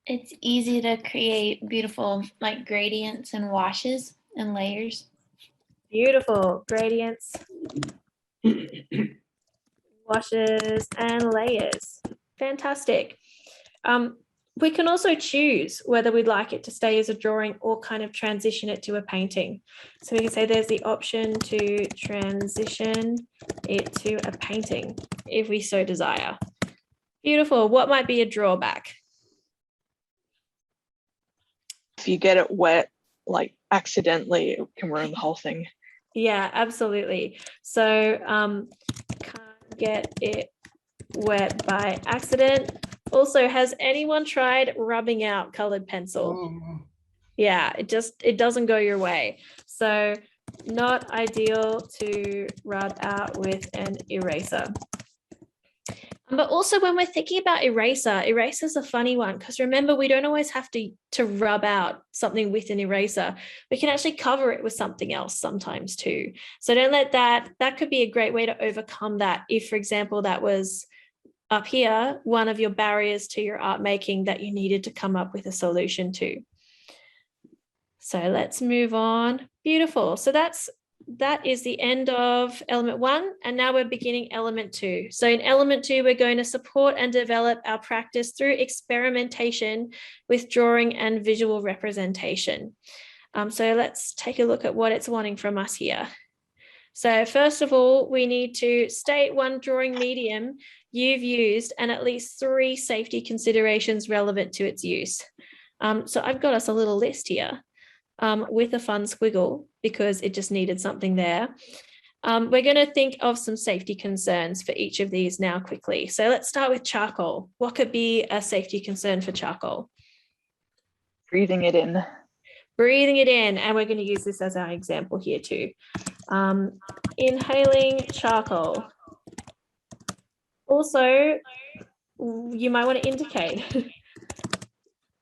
It's easy to create beautiful like gradients and washes and layers. Beautiful gradients, washes and layers. Fantastic. We can also choose whether we'd like it to stay as a drawing or kind of transition it to a painting. So we can say there's the option to transition it to a painting if we so desire. Beautiful. What might be a drawback? If you get it wet, like accidentally, it can ruin the whole thing. Yeah, absolutely. So can't get it wet by accident. Also, has anyone tried rubbing out colored pencil? Yeah, it doesn't go your way. So not ideal to rub out with an eraser. But also when we're thinking about eraser's a funny one, because remember, we don't always have to rub out something with an eraser. We can actually cover it with something else sometimes too. So don't let that could be a great way to overcome that. If, for example, that was up here, one of your barriers to your art making that you needed to come up with a solution to. So let's move on. Beautiful. So that is the end of element 1, and now we're beginning element 2. So in element 2, we're going to support and develop our practice through experimentation with drawing and visual representation. So let's take a look at what it's wanting from us here. So first of all, we need to state one drawing medium you've used and at least 3 safety considerations relevant to its use. So I've got us a little list here. With a fun squiggle because it just needed something there. We're going to think of some safety concerns for each of these now quickly. So let's start with charcoal. What could be a safety concern for charcoal? Breathing it in. Breathing it in, and we're going to use this as our example here too. Inhaling charcoal. Also, you might want to indicate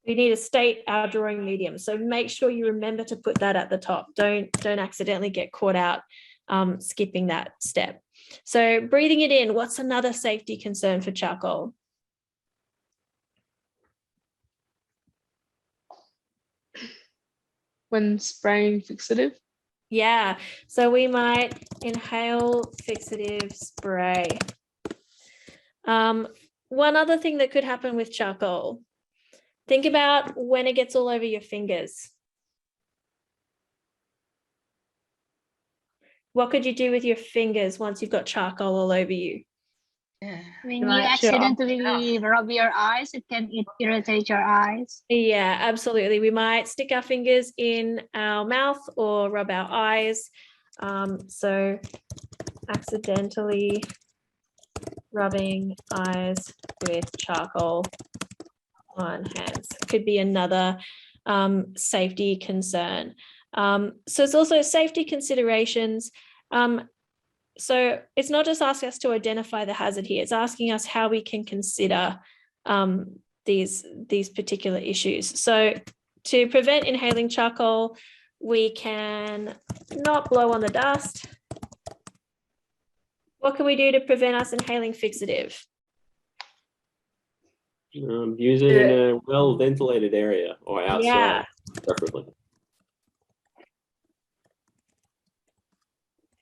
we need to state our drawing medium. So make sure you remember to put that at the top. Don't accidentally get caught out skipping that step. So breathing it in, what's another safety concern for charcoal? When spraying fixative? Yeah, so we might inhale fixative spray. One other thing that could happen with charcoal, think about when it gets all over your fingers. What could you do with your fingers once you've got charcoal all over you? Yeah. When you accidentally rub your eyes, it can irritate your eyes. Yeah, absolutely. We might stick our fingers in our mouth or rub our eyes. So accidentally rubbing eyes with charcoal on hands could be another safety concern. So it's also safety considerations. So it's not just asking us to identify the hazard here, it's asking us how we can consider these particular issues. So to prevent inhaling charcoal, we can not blow on the dust. What can we do to prevent us inhaling fixative? Use it in a well-ventilated area or outside, preferably.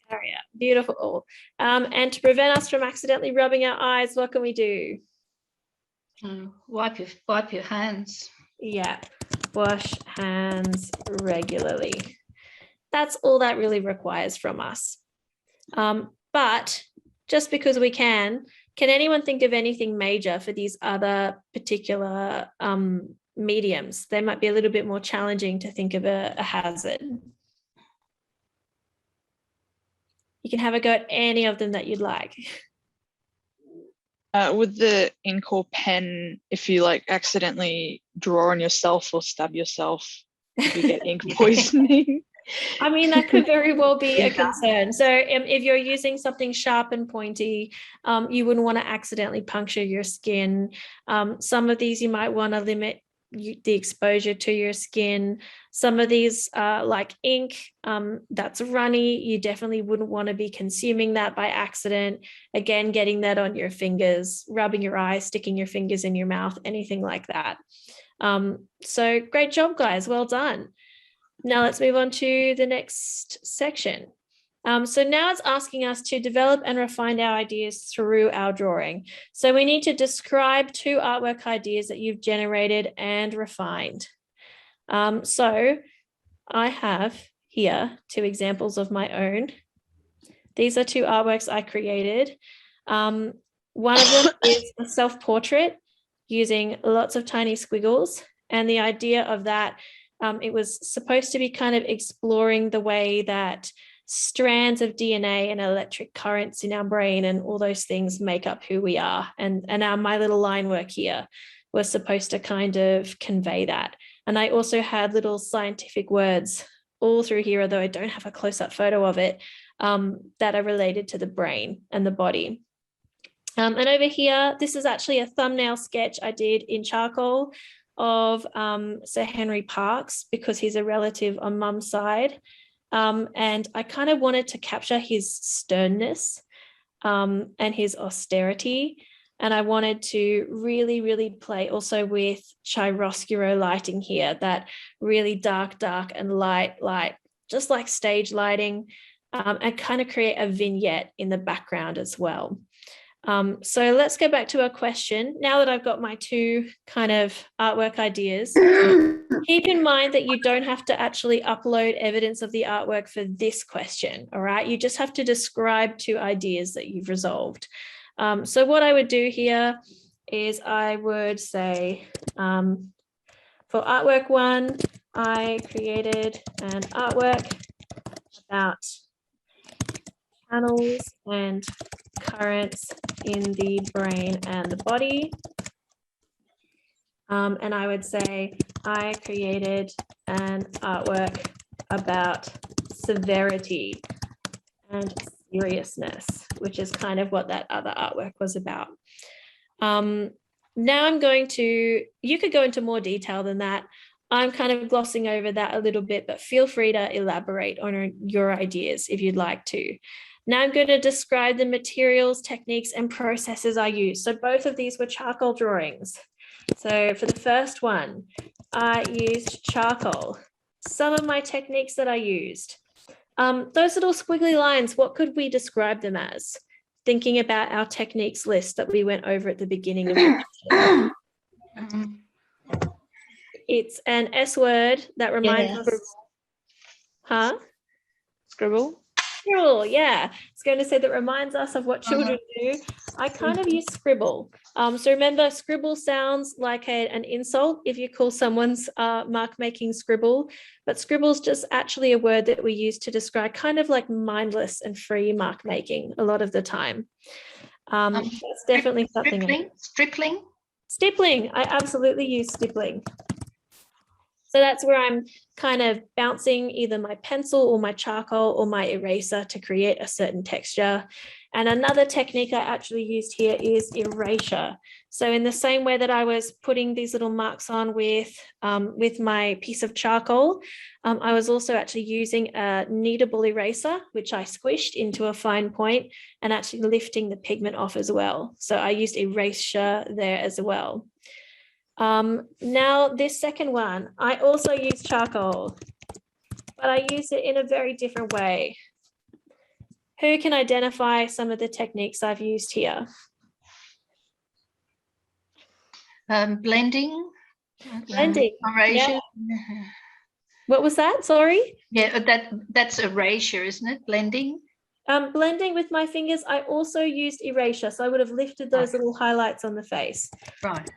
Area. Beautiful. And to prevent us from accidentally rubbing our eyes, what can we do? Wipe your hands. Yeah. Wash hands regularly. That's all that really requires from us. But just because we can anyone think of anything major for these other particular mediums? They might be a little bit more challenging to think of a hazard. You can have a go at any of them that you'd like. With the ink or pen, if you like accidentally draw on yourself or stab yourself, you get ink poisoning. I mean, that could very well be a concern. So if you're using something sharp and pointy, you wouldn't want to accidentally puncture your skin. Some of these you might want to limit the exposure to your skin. Some of these like ink, that's runny. You definitely wouldn't want to be consuming that by accident. Again, getting that on your fingers, rubbing your eyes, sticking your fingers in your mouth, anything like that. So great job, guys. Well done. Now let's move on to the next section. So now it's asking us to develop and refine our ideas through our drawing. So we need to describe 2 artwork ideas that you've generated and refined. So I have here 2 examples of my own. These are 2 artworks I created. One of them is a self-portrait using lots of tiny squiggles. And the idea of that, it was supposed to be kind of exploring the way that strands of DNA and electric currents in our brain and all those things make up who we are. And my little line work here was supposed to kind of convey that. And I also had little scientific words all through here, although I don't have a close-up photo of it, that are related to the brain and the body. And over here, this is actually a thumbnail sketch I did in charcoal of Sir Henry Parkes, because he's a relative on mum's side. And I kind of wanted to capture his sternness and his austerity. And I wanted to really, really play also with chiaroscuro lighting here, that really dark and light, just like stage lighting, and kind of create a vignette in the background as well. So let's go back to our question. Now that I've got my 2 kind of artwork ideas, keep in mind that you don't have to actually upload evidence of the artwork for this question, all right? You just have to describe 2 ideas that you've resolved. So what I would do here is I would say, for artwork 1, I created an artwork about channels and currents in the brain and the body. And I would say I created an artwork about severity and seriousness, which is kind of what that other artwork was about. Now I'm going to, you could go into more detail than that. I'm kind of glossing over that a little bit, but feel free to elaborate on your ideas if you'd like to. Now I'm going to describe the materials, techniques, and processes I use. So both of these were charcoal drawings. So for the first one, I used charcoal. Some of my techniques that I used. Those little squiggly lines, what could we describe them as? Thinking about our techniques list that we went over at the beginning of the lesson. It's an S word that reminds us. Huh? Scribble. Scribble, yeah. It's going to say that reminds us of what children do. I kind of use scribble. So remember, scribble sounds like an insult if you call someone's mark making scribble, but scribble's just actually a word that we use to describe kind of like mindless and free mark making a lot of the time. That's definitely something. Stippling? Stippling. I absolutely use stippling. So that's where I'm kind of bouncing either my pencil or my charcoal or my eraser to create a certain texture. And another technique I actually used here is erasure. So in the same way that I was putting these little marks on with my piece of charcoal, I was also actually using a kneadable eraser, which I squished into a fine point and actually lifting the pigment off as well. So I used erasure there as well. Now this second one, I also use charcoal, but I use it in a very different way. Who can identify some of the techniques I've used here? Blending. Blending. Erasure. Yeah. What was that? Sorry. Yeah, that's erasure, isn't it? Blending. Blending with my fingers, I also used erasure. So I would have lifted those little highlights on the face. Right.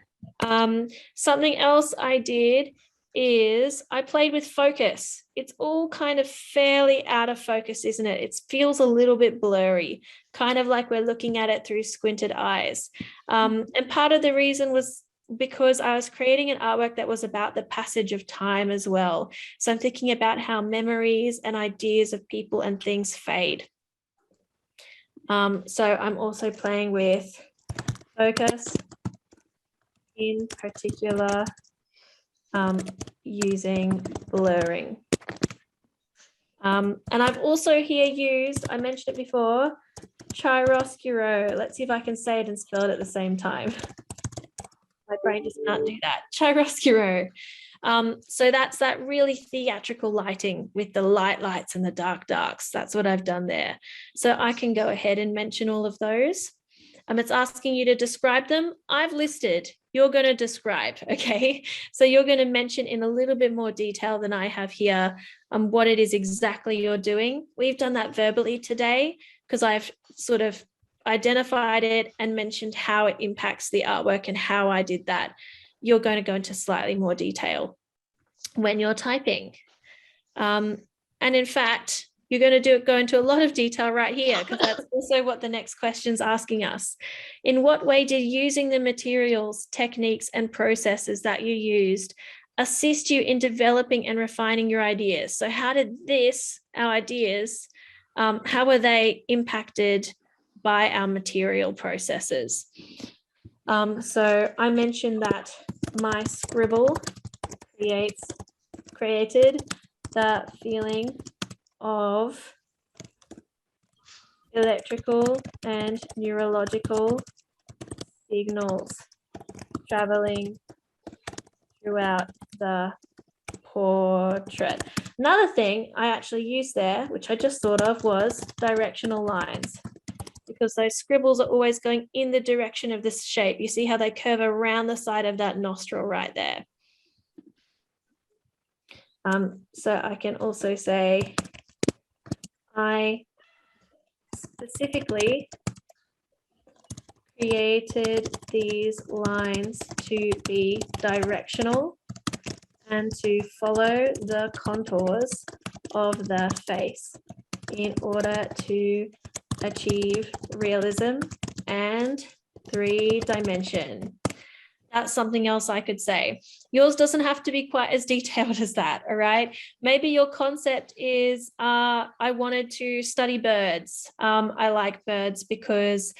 Something else I did is I played with focus. It's all kind of fairly out of focus, isn't it? It feels a little bit blurry, kind of like we're looking at it through squinted eyes. And part of the reason was because I was creating an artwork that was about the passage of time as well. So I'm thinking about how memories and ideas of people and things fade. So I'm also playing with focus, in particular, using blurring. And I've also here used, I mentioned it before, chiaroscuro. Let's see if I can say it and spell it at the same time. My brain just can't do that. Chiaroscuro. So that's that really theatrical lighting with the lights and the darks. That's what I've done there. So I can go ahead and mention all of those. It's asking you to describe them. I've listed, you're going to describe, okay? So you're going to mention in a little bit more detail than I have here what it is exactly you're doing. We've done that verbally today because I've sort of identified it and mentioned how it impacts the artwork and how I did that. You're going to go into slightly more detail when you're typing. And in fact, you're going to go into a lot of detail right here because that's also what the next question's asking us. In what way did using the materials, techniques, and processes that you used assist you in developing and refining your ideas? So how did our ideas, how were they impacted by our material processes? So I mentioned that my scribble created the feeling of electrical and neurological signals traveling throughout the portrait. Another thing I actually used there, which I just thought of, was directional lines, because those scribbles are always going in the direction of this shape. You see how they curve around the side of that nostril right there. So I can also say, I specifically created these lines to be directional and to follow the contours of the face in order to achieve realism and 3-dimension. That's something else I could say. Yours doesn't have to be quite as detailed as that, all right? Maybe your concept is, I wanted to study birds. I like birds because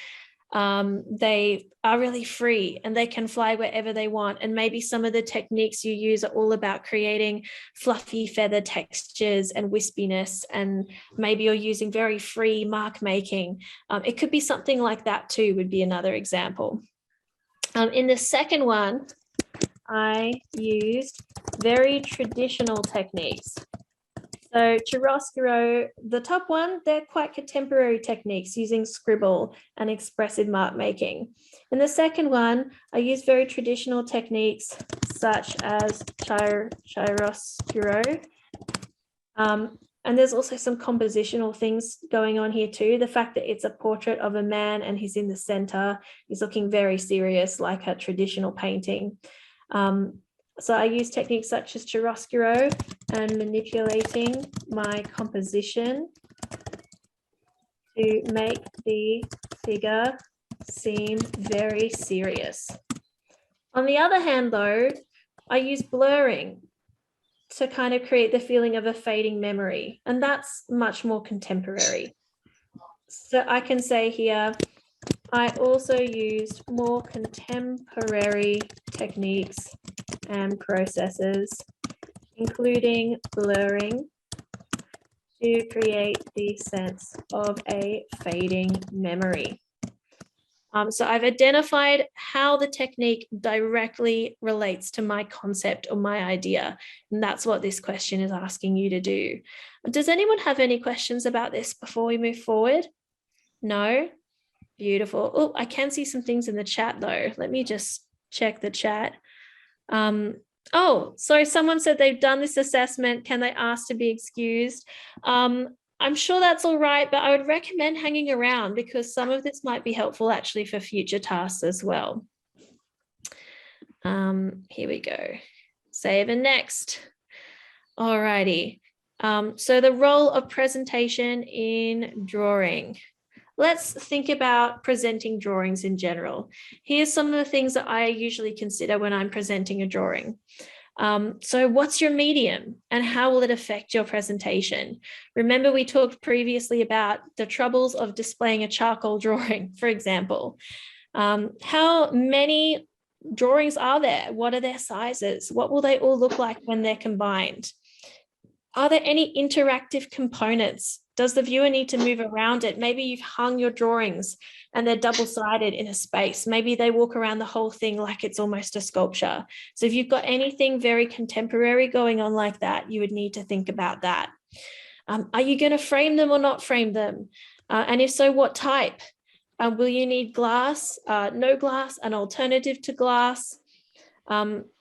they are really free and they can fly wherever they want. And maybe some of the techniques you use are all about creating fluffy feather textures and wispiness. And maybe you're using very free mark making. It could be something like that too, would be another example. In the second one, I used very traditional techniques. So chiaroscuro, the top one, they're quite contemporary techniques using scribble and expressive mark making. In the second one, I used very traditional techniques such as chiaroscuro. And there's also some compositional things going on here too. The fact that it's a portrait of a man and he's in the center, he's looking very serious like a traditional painting. So I use techniques such as chiaroscuro and manipulating my composition to make the figure seem very serious. On the other hand though, I use blurring to kind of create the feeling of a fading memory, and that's much more contemporary. So I can say here, I also used more contemporary techniques and processes, including blurring, to create the sense of a fading memory. So I've identified how the technique directly relates to my concept or my idea, and that's what this question is asking you to do. Does anyone have any questions about this before we move forward? No? Beautiful. Oh, I can see some things in the chat though. Let me just check the chat. Oh, sorry, someone said they've done this assessment. Can they ask to be excused? I'm sure that's all right, but I would recommend hanging around because some of this might be helpful actually for future tasks as well. Here we go. Save and next. Alrighty. So the role of presentation in drawing. Let's think about presenting drawings in general. Here's some of the things that I usually consider when I'm presenting a drawing. So what's your medium and how will it affect your presentation? Remember, we talked previously about the troubles of displaying a charcoal drawing, for example. How many drawings are there? What are their sizes? What will they all look like when they're combined? Are there any interactive components? Does the viewer need to move around it? Maybe you've hung your drawings and they're double-sided in a space. Maybe they walk around the whole thing like it's almost a sculpture. So if you've got anything very contemporary going on like that, you would need to think about that. Are you going to frame them or not frame them? And if so, what type? Will you need glass, no glass, an alternative to glass?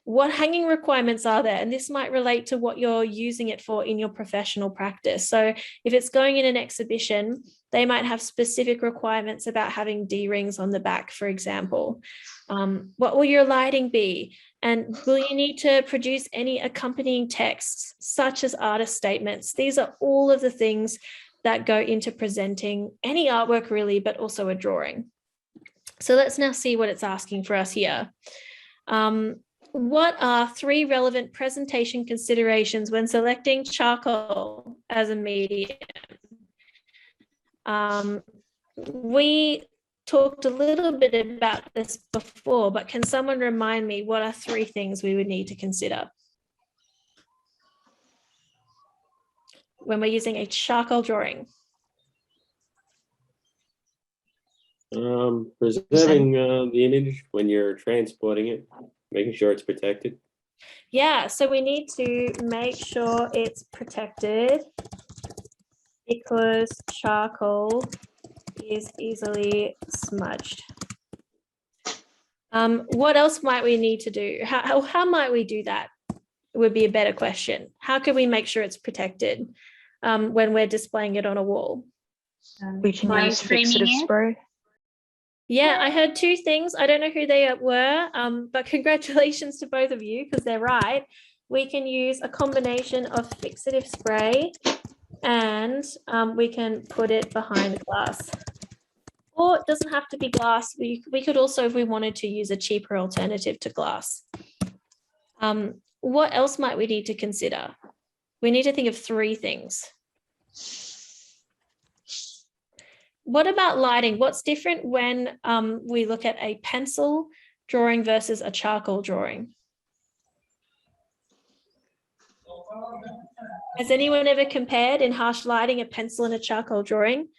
What hanging requirements are there? And this might relate to what you're using it for in your professional practice. So if it's going in an exhibition, they might have specific requirements about having D-rings on the back, for example. What will your lighting be? And will you need to produce any accompanying texts, such as artist statements? These are all of the things that go into presenting any artwork really, but also a drawing. So let's now see what it's asking for us here. What are 3 relevant presentation considerations when selecting charcoal as a medium? We talked a little bit about this before, but can someone remind me what are 3 things we would need to consider when we're using a charcoal drawing? Preserving the image when you're transporting it, making sure it's protected. Yeah, so we need to make sure it's protected because charcoal is easily smudged. What else might we need to do? How might we do that? Would be a better question. How can we make sure it's protected when we're displaying it on a wall? We can use framing fixative it. spray. Yeah, I heard 2 things. I don't know who they were, but congratulations to both of you because they're right. We can use a combination of fixative spray and we can put it behind glass. Or it doesn't have to be glass. We could also, if we wanted to, use a cheaper alternative to glass. What else might we need to consider? We need to think of 3 things. What about lighting? What's different when we look at a pencil drawing versus a charcoal drawing? Has anyone ever compared in harsh lighting a pencil and a charcoal drawing?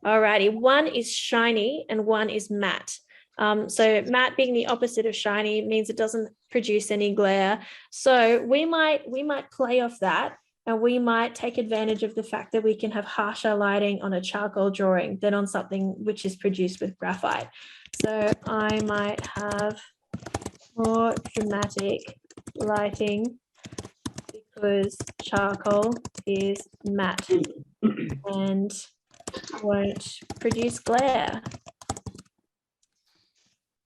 Alrighty, one is shiny and one is matte. So matte being the opposite of shiny means it doesn't produce any glare. So we might play off that, and we might take advantage of the fact that we can have harsher lighting on a charcoal drawing than on something which is produced with graphite. So I might have more dramatic lighting because charcoal is matte and won't produce glare.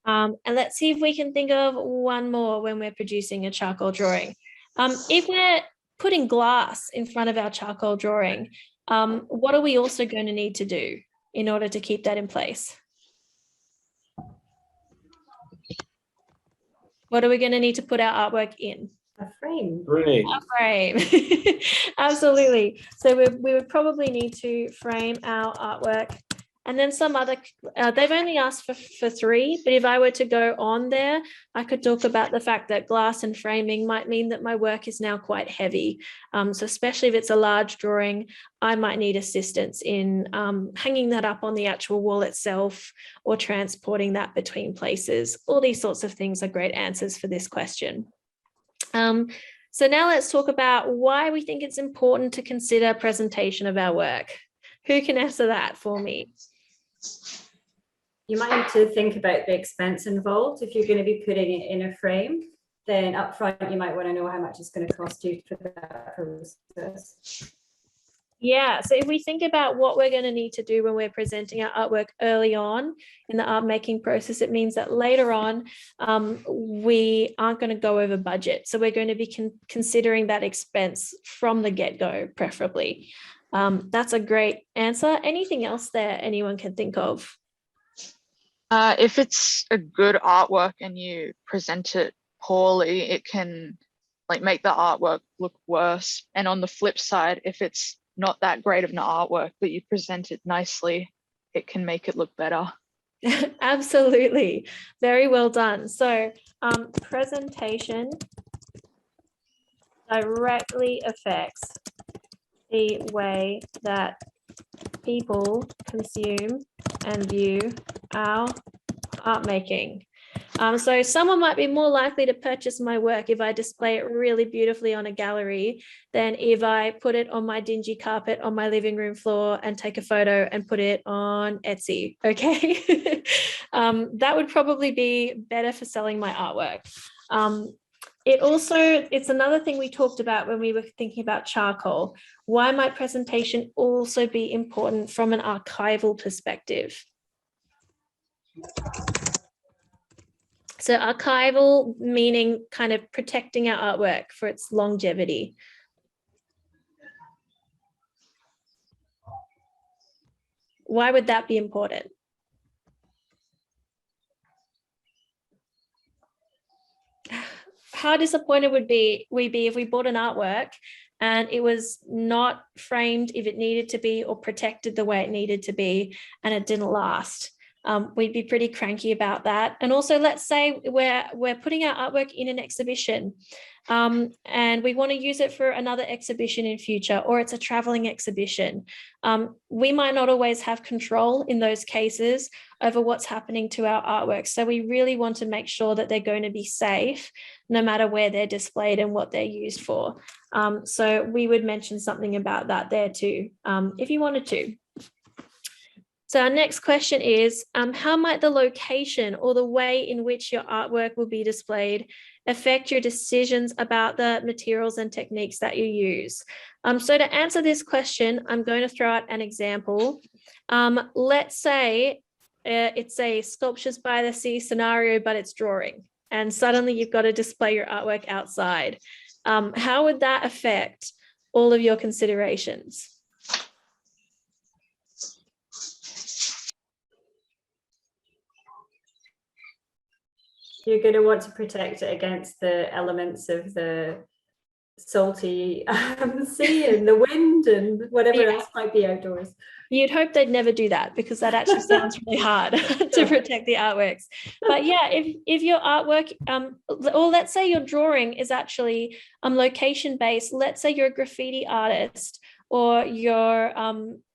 And let's see if we can think of one more when we're producing a charcoal drawing. If we're putting glass in front of our charcoal drawing, what are we also going to need to do in order to keep that in place? What are we going to need to put our artwork in? A frame. Great. A frame. Absolutely. So we would probably need to frame our artwork. And then some other, they've only asked for 3, but if I were to go on there, I could talk about the fact that glass and framing might mean that my work is now quite heavy. So especially if it's a large drawing, I might need assistance in hanging that up on the actual wall itself or transporting that between places. All these sorts of things are great answers for this question. So now let's talk about why we think it's important to consider presentation of our work. Who can answer that for me? You might need to think about the expense involved if you're going to be putting it in a frame. then upfront you might want to know how much it's going to cost you for that process. Yeah, so if we think about what we're going to need to do when we're presenting our artwork early on in the art making process, it means that later on we aren't going to go over budget. So we're going to be considering that expense from the get-go, preferably. That's a great answer. Anything else there anyone can think of? If it's a good artwork and you present it poorly, it can like make the artwork look worse. And on the flip side, if it's not that great of an artwork, but you present it nicely, it can make it look better. Absolutely. Very well done. So presentation directly affects the way that people consume and view our art making. So someone might be more likely to purchase my work if I display it really beautifully on a gallery than if I put it on my dingy carpet on my living room floor and take a photo and put it on Etsy. Okay. That would probably be better for selling my artwork. It's another thing we talked about when we were thinking about charcoal. Why might presentation also be important from an archival perspective? So archival meaning kind of protecting our artwork for its longevity. Why would that be important? How disappointed would we be if we bought an artwork and it was not framed if it needed to be or protected the way it needed to be and it didn't last? We'd be pretty cranky about that. And also, let's say we're putting our artwork in an exhibition and we want to use it for another exhibition in future, or it's a traveling exhibition. We might not always have control in those cases over what's happening to our artwork. So we really want to make sure that they're going to be safe no matter where they're displayed and what they're used for. So we would mention something about that there too, if you wanted to. So our next question is, how might the location or the way in which your artwork will be displayed affect your decisions about the materials and techniques that you use? So to answer this question, I'm going to throw out an example. Let's say it's a sculptures by the sea scenario, but it's drawing, and suddenly you've got to display your artwork outside. How would that affect all of your considerations? You're going to want to protect it against the elements of the salty sea and the wind and whatever else might be outdoors. You'd hope they'd never do that, because that actually sounds really hard to protect the artworks. But yeah, if your artwork, or let's say your drawing is actually location based, let's say you're a graffiti artist or you're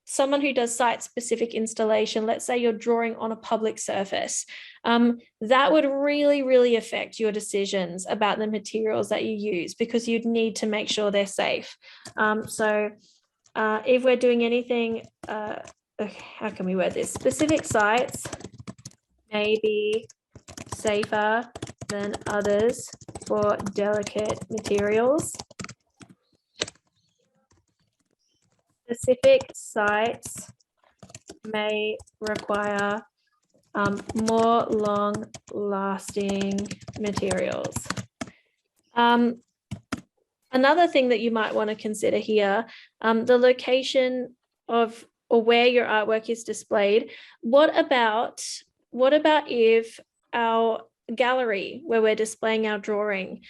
someone who does site-specific installation, let's say you're drawing on a public surface, that would really, really affect your decisions about the materials that you use, because you'd need to make sure they're safe. If we're doing anything, how can we word this? Specific sites may be safer than others for delicate materials. Specific sites may require more long-lasting materials. Another thing that you might want to consider here, the location of or where your artwork is displayed. What about if our gallery where we're displaying our drawing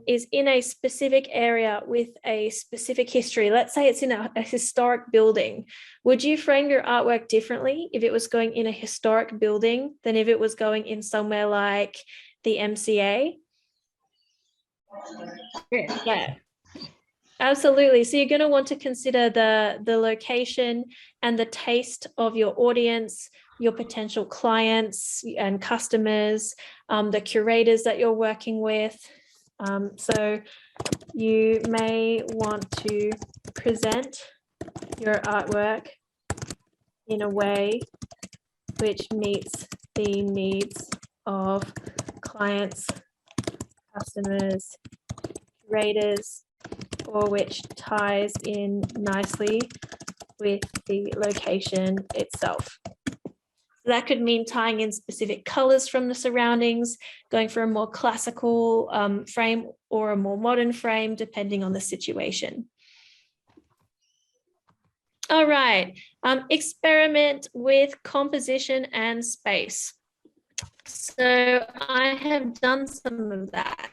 is in a specific area with a specific history? Let's say it's in a historic building. Would you frame your artwork differently if it was going in a historic building than if it was going in somewhere like the MCA? Yeah, absolutely. So you're going to want to consider the location and the taste of your audience, your potential clients and customers, the curators that you're working with. So you may want to present your artwork in a way which meets the needs of clients, customers, curators, or which ties in nicely with the location itself. That could mean tying in specific colors from the surroundings, going for a more classical frame or a more modern frame, depending on the situation. All right, experiment with composition and space. So I have done some of that.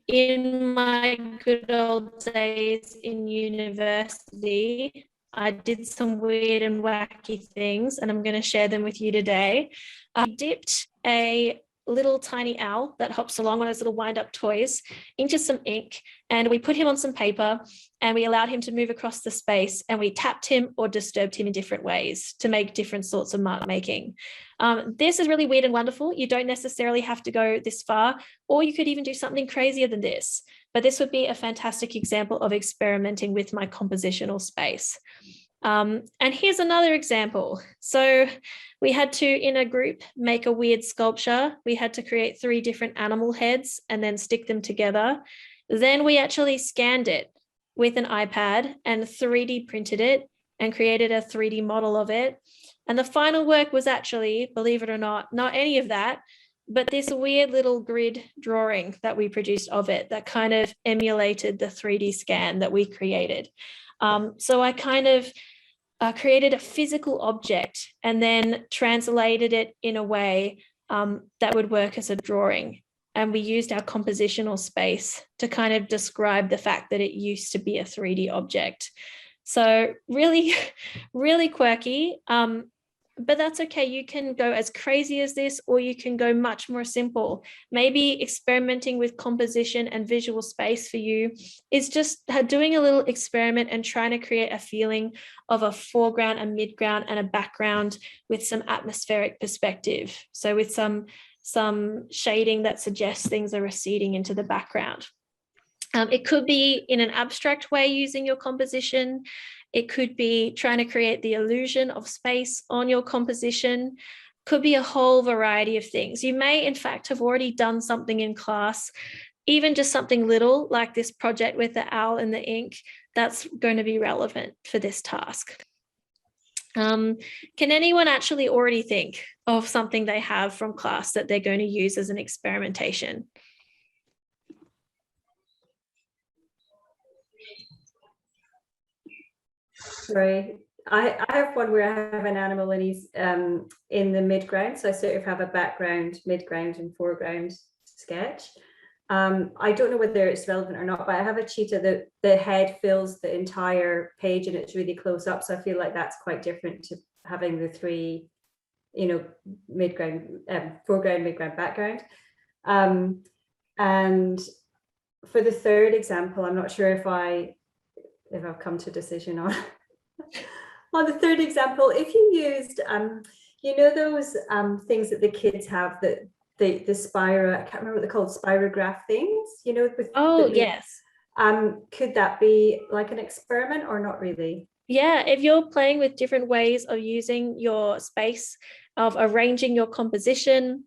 In my good old days in university, I did some weird and wacky things, and I'm going to share them with you today. I dipped a little tiny owl that hops along, one of those little wind-up toys, into some ink, and we put him on some paper, and we allowed him to move across the space, and we tapped him or disturbed him in different ways to make different sorts of mark making. This is really weird and wonderful. You don't necessarily have to go this far, or you could even do something crazier than this. But this would be a fantastic example of experimenting with my compositional space. And here's another example. So we had to, in a group, make a weird sculpture. We had to create 3 different animal heads and then stick them together. Then we actually scanned it with an iPad and 3D printed it and created a 3D model of it. And the final work was actually, believe it or not any of that, but this weird little grid drawing that we produced of it that kind of emulated the 3D scan that we created. So I kind of created a physical object and then translated it in a way that would work as a drawing. And we used our compositional space to kind of describe the fact that it used to be a 3D object. So really, really quirky. But that's okay. You can go as crazy as this, or you can go much more simple. Maybe experimenting with composition and visual space for you is just doing a little experiment and trying to create a feeling of a foreground, a midground, and a background with some atmospheric perspective. So with some shading that suggests things are receding into the background. It could be in an abstract way using your composition. It could be trying to create the illusion of space on your composition. Could be a whole variety of things. You may, in fact, have already done something in class, even just something little like this project with the owl and the ink, that's going to be relevant for this task. Can anyone actually already think of something they have from class that they're going to use as an experimentation? Sorry, I have one where I have an animal and he's in the midground. So I sort of have a background, midground, and foreground sketch. I don't know whether it's relevant or not, but I have a cheetah that the head fills the entire page and it's really close up. So I feel like that's quite different to having the 3, midground, foreground, midground, background. And for the third example, I'm not sure if I've come to a decision on. On the third example, if you used, those things that the kids have, that the spiro, I can't remember what they're called, spirograph things, with, yes. Could that be like an experiment or not really? Yeah, if you're playing with different ways of using your space, of arranging your composition,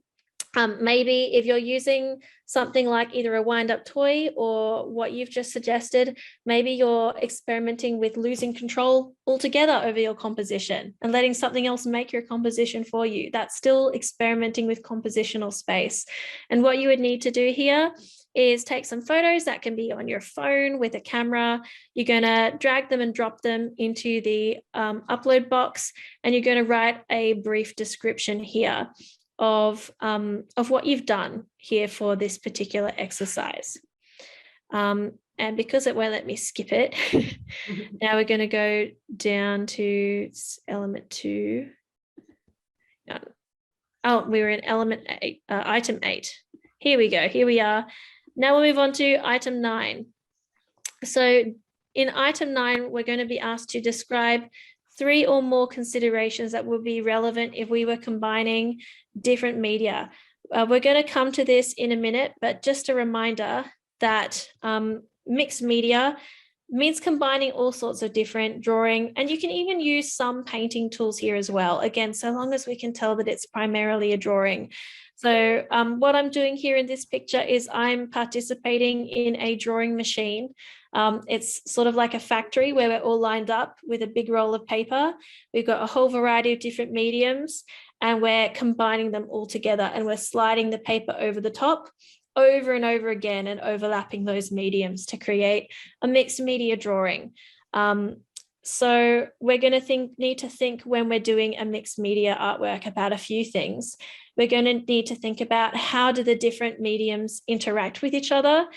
maybe if you're using something like either a wind-up toy or what you've just suggested, maybe you're experimenting with losing control altogether over your composition and letting something else make your composition for you. That's still experimenting with compositional space. And what you would need to do here is take some photos that can be on your phone with a camera. You're going to drag them and drop them into the upload box, and you're going to write a brief description here of what you've done here for this particular exercise. And because it won't let me skip it, now we're going to go down to element 2. Oh, we were in element 8, item 8. Here we go. Here we are. Now we'll move on to item 9. So in item 9, we're going to be asked to describe 3 or more considerations that would be relevant if we were combining different media. We're going to come to this in a minute, but just a reminder that mixed media means combining all sorts of different drawing, and you can even use some painting tools here as well. Again, so long as we can tell that it's primarily a drawing. So what I'm doing here in this picture is I'm participating in a drawing machine. It's sort of like a factory where we're all lined up with a big roll of paper. We've got a whole variety of different mediums and we're combining them all together and we're sliding the paper over the top over and over again and overlapping those mediums to create a mixed media drawing. So we're going to need to think when we're doing a mixed media artwork about a few things. We're going to need to think about how do the different mediums interact with each other.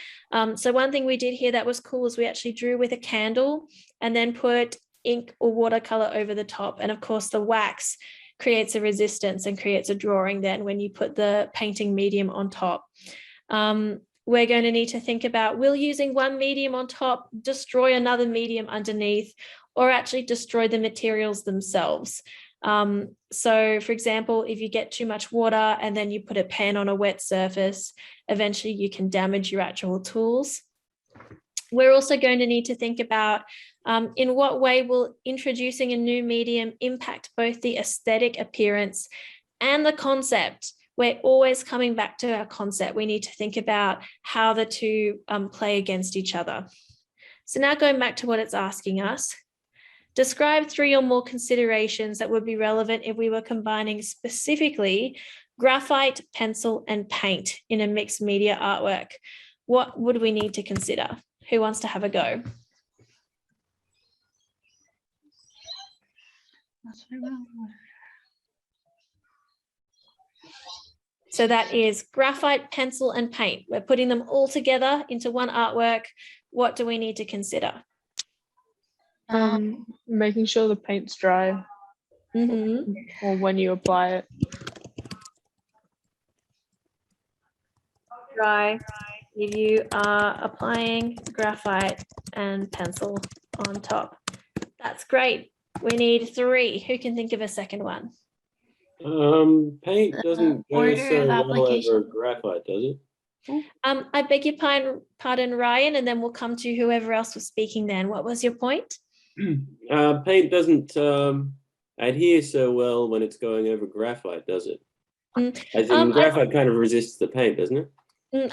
So one thing we did here that was cool is we actually drew with a candle and then put ink or watercolor over the top. And of course the wax creates a resistance and creates a drawing then when you put the painting medium on top. We're going to need to think about, will using one medium on top destroy another medium underneath or actually destroy the materials themselves? So for example, if you get too much water and then you put a pen on a wet surface, eventually you can damage your actual tools. We're also going to need to think about in what way will introducing a new medium impact both the aesthetic appearance and the concept. We're always coming back to our concept. We need to think about how the two play against each other. So now going back to what it's asking us, describe 3 or more considerations that would be relevant if we were combining specifically graphite, pencil, and paint in a mixed media artwork. What would we need to consider? Who wants to have a go? So that is graphite, pencil, and paint. We're putting them all together into one artwork. What do we need to consider? Making sure the paint's dry, or when you apply it. Dry if you are applying graphite and pencil on top. That's great. We need 3. Who can think of a second one? Paint doesn't go so well over graphite, does it? I beg your pardon, Ryan, and then we'll come to whoever else was speaking then. What was your point? Paint doesn't adhere so well when it's going over graphite, does it? As in, graphite kind of resists the paint, doesn't it?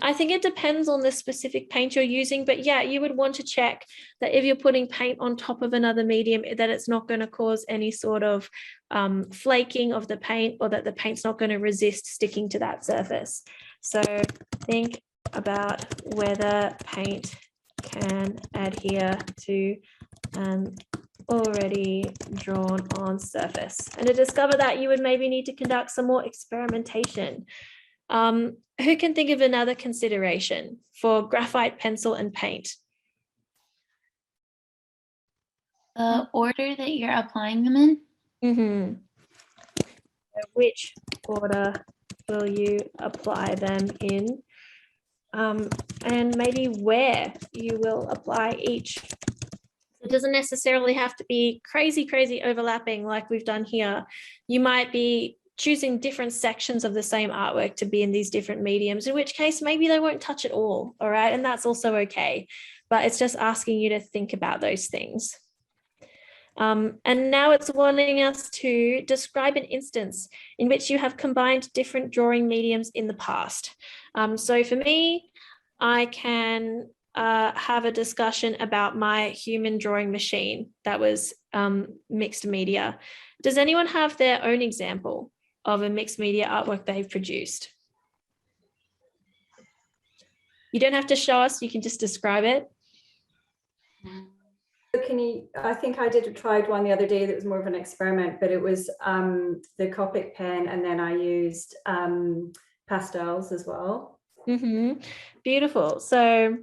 I think it depends on the specific paint you're using, but yeah, you would want to check that if you're putting paint on top of another medium, that it's not going to cause any sort of flaking of the paint, or that the paint's not going to resist sticking to that surface. So think about whether paint can adhere to an already drawn on surface. And to discover that, you would maybe need to conduct some more experimentation. Who can think of another consideration for graphite, pencil, and paint? The order that you're applying them in. Which order will you apply them in? And maybe where you will apply each. It doesn't necessarily have to be crazy overlapping like we've done here. You might be choosing different sections of the same artwork to be in these different mediums, in which case maybe they won't touch it all right? And that's also okay. But it's just asking you to think about those things. And now it's wanting us to describe an instance in which you have combined different drawing mediums in the past. So for me, I can have a discussion about my human drawing machine that was mixed media. Does anyone have their own example of a mixed media artwork they've produced? You don't have to show us, you can just describe it. Can you, I think I tried one the other day that was more of an experiment, but it was the Copic pen, and then I used pastels as well. Beautiful. So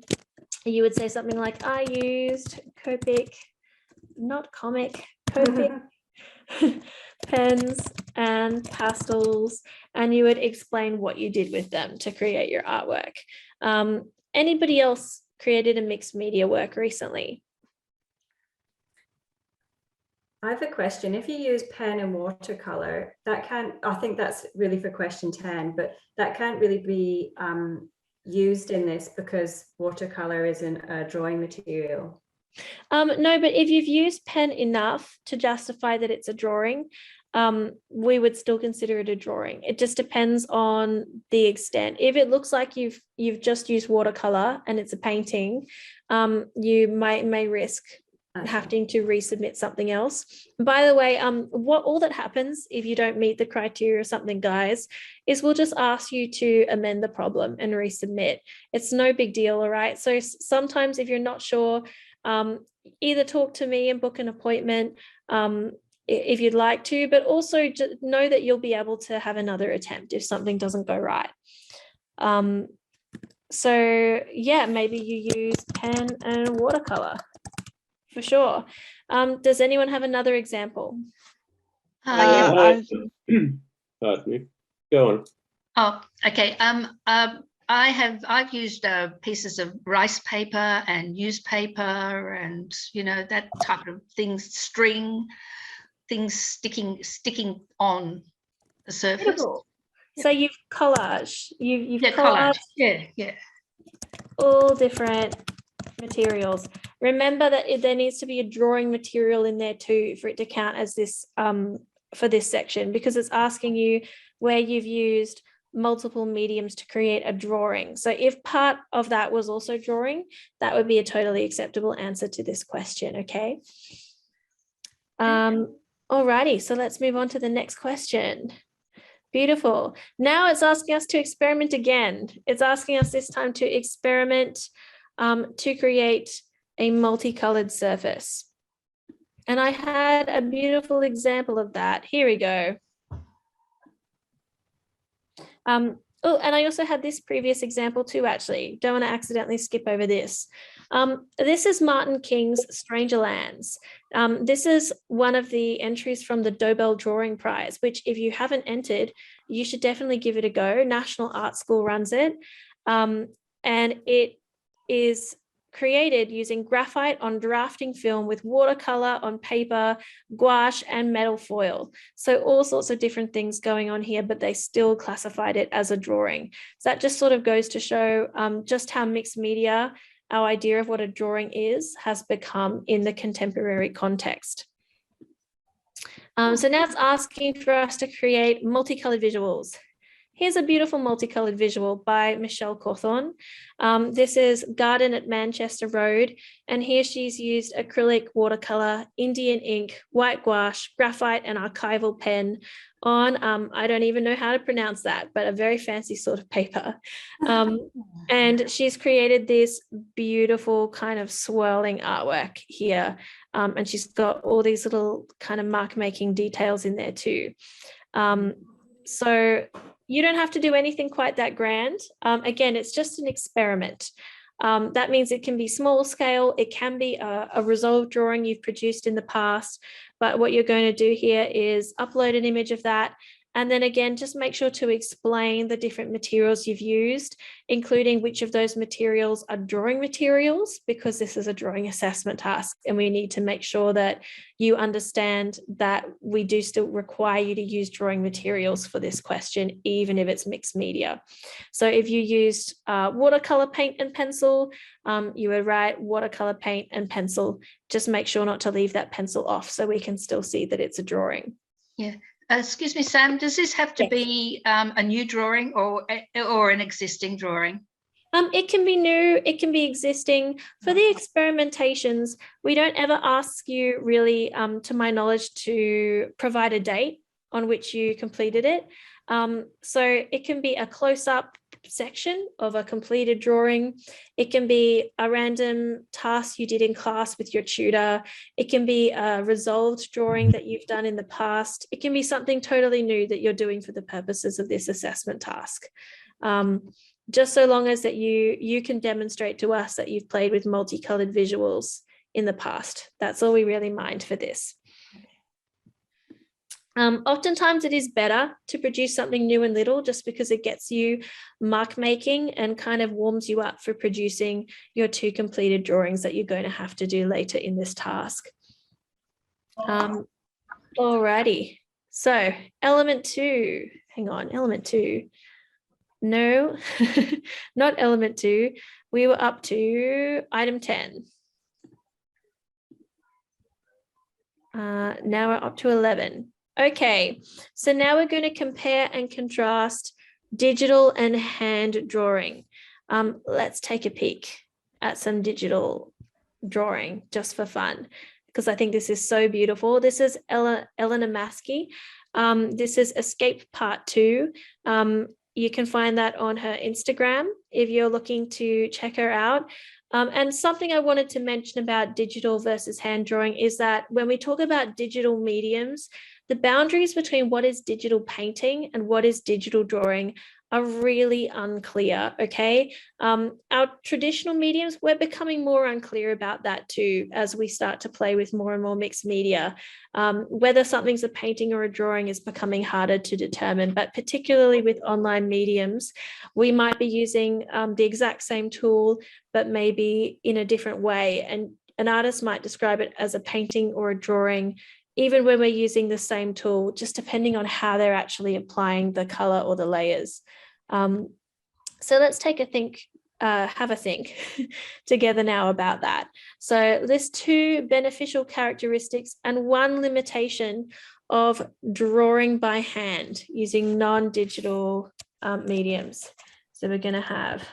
you would say something like, I used Copic, not comic, Copic pens and pastels, and you would explain what you did with them to create your artwork. Anybody else created a mixed media work recently? I have a question. If you use pen and watercolor, that can't, I think that's really for question 10, but that can't really be used in this because watercolor isn't a drawing material. No, but if you've used pen enough to justify that it's a drawing, we would still consider it a drawing. It just depends on the extent. If it looks like you've just used watercolor and it's a painting, you may risk having to resubmit something else. By the way, what all that happens if you don't meet the criteria or something, guys, is we'll just ask you to amend the problem and resubmit. It's no big deal, all right? So sometimes if you're not sure, either talk to me and book an appointment if you'd like to, but also just know that you'll be able to have another attempt if something doesn't go right. So yeah, maybe you use pen and watercolor for sure. Does anyone have another example? Yeah. Pardon me. Go on. Oh, okay. I've used pieces of rice paper and newspaper and, you know, that type of things, string, things sticking on the surface. Beautiful. So you've collaged. You've collage. collaged. Yeah. All different materials. Remember that there needs to be a drawing material in there too for it to count as this for this section, because it's asking you where you've used multiple mediums to create a drawing. So if part of that was also drawing, that would be a totally acceptable answer to this question, okay? Alrighty, so let's move on to the next question. Beautiful. Now it's asking us to experiment again. It's asking us this time to experiment to create a multicolored surface. And I had a beautiful example of that. Here we go. Oh, and I also had this previous example too, actually. Don't want to accidentally skip over this. This is Martin King's Stranger Lands. This is one of the entries from the Dobell Drawing Prize, which if you haven't entered, you should definitely give it a go. National Art School runs it. And it is created using graphite on drafting film with watercolor on paper, gouache, and metal foil. So all sorts of different things going on here, but they still classified it as a drawing. So that just sort of goes to show just how mixed media our idea of what a drawing is has become in the contemporary context. So now it's asking for us to create multicolored visuals. Here's a beautiful multicolored visual by Michelle Cawthorne. This is Garden at Manchester Road. And here she's used acrylic, watercolor, Indian ink, white gouache, graphite, and archival pen on, I don't even know how to pronounce that, but a very fancy sort of paper. And she's created this beautiful kind of swirling artwork here. And she's got all these little kind of mark making details in there too. So you don't have to do anything quite that grand. Again, it's just an experiment. That means it can be small scale. It can be a resolved drawing you've produced in the past. But what you're going to do here is upload an image of that. And then again, just make sure to explain the different materials you've used, including which of those materials are drawing materials, because this is a drawing assessment task. And we need to make sure that you understand that we do still require you to use drawing materials for this question, even if it's mixed media. So if you used watercolor paint and pencil, you would write watercolor paint and pencil. Just make sure not to leave that pencil off so we can still see that it's a drawing. Yeah. Excuse me, Sam, does this have to be a new drawing or an existing drawing? It can be new, it can be existing. For the experimentations, we don't ever ask you really, to my knowledge, to provide a date on which you completed it. So it can be a close-up section of a completed drawing. It can be a random task you did in class with your tutor. It can be a resolved drawing that you've done in the past. It can be something totally new that you're doing for the purposes of this assessment task. Just so long as that you can demonstrate to us that you've played with multicolored visuals in the past. That's all we really mind for this. Oftentimes it is better to produce something new and little just because it gets you mark making and kind of warms you up for producing your 2 completed drawings that you're going to have to do later in this task. Alrighty, so element 2, hang on, element 2. No, not element 2. We were up to item 10. Now we're up to 11. Okay, so now we're going to compare and contrast digital and hand drawing. Let's take a peek at some digital drawing just for fun, because I think this is so beautiful. This is Eleanor Maskey. This is Escape Part 2. You can find that on her Instagram if you're looking to check her out. And something I wanted to mention about digital versus hand drawing is that when we talk about digital mediums, the boundaries between what is digital painting and what is digital drawing are really unclear, okay? Our traditional mediums, we're becoming more unclear about that too, as we start to play with more and more mixed media. Whether something's a painting or a drawing is becoming harder to determine, but particularly with online mediums, we might be using the exact same tool, but maybe in a different way. And an artist might describe it as a painting or a drawing, even when we're using the same tool, just depending on how they're actually applying the color or the layers. So let's take a think, have a think together now about that. So there's 2 beneficial characteristics and 1 limitation of drawing by hand using non-digital mediums. So we're going to have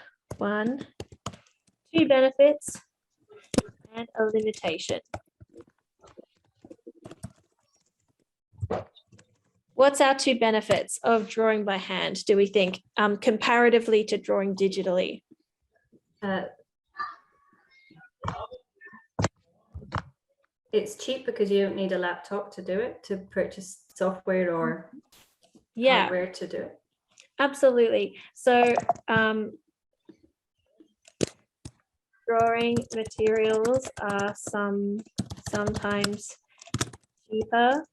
2 benefits and a limitation. What's our 2 benefits of drawing by hand, do we think, comparatively to drawing digitally? It's cheap because you don't need a laptop to do it, to purchase software or hardware to do it. Absolutely. So drawing materials are sometimes cheaper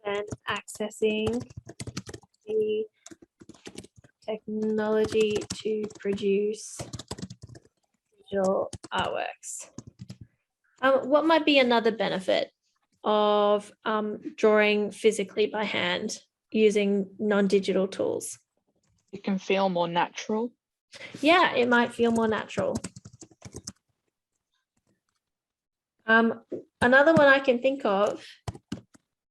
than accessing the technology to produce digital artworks. What might be another benefit of drawing physically by hand using non-digital tools? It can feel more natural. Yeah, it might feel more natural. Another one I can think of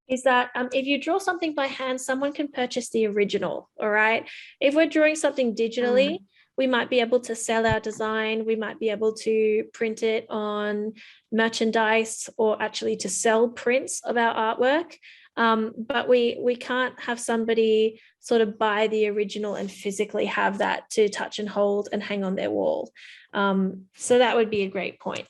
is that if you draw something by hand, someone can purchase the original, all right? If we're drawing something digitally, we might be able to sell our design, we might be able to print it on merchandise or actually to sell prints of our artwork, but we can't have somebody sort of buy the original and physically have that to touch and hold and hang on their wall. So that would be a great point.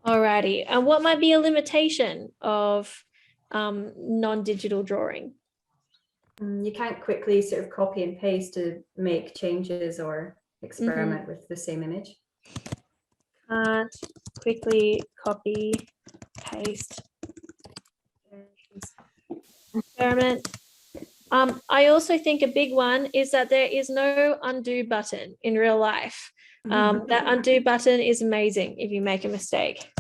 Alrighty, and what might be a limitation of non-digital drawing? You can't quickly sort of copy and paste to make changes or experiment with the same image. Can't quickly copy, paste, experiment. I also think a big one is that there is no undo button in real life. That undo button is amazing if you make a mistake.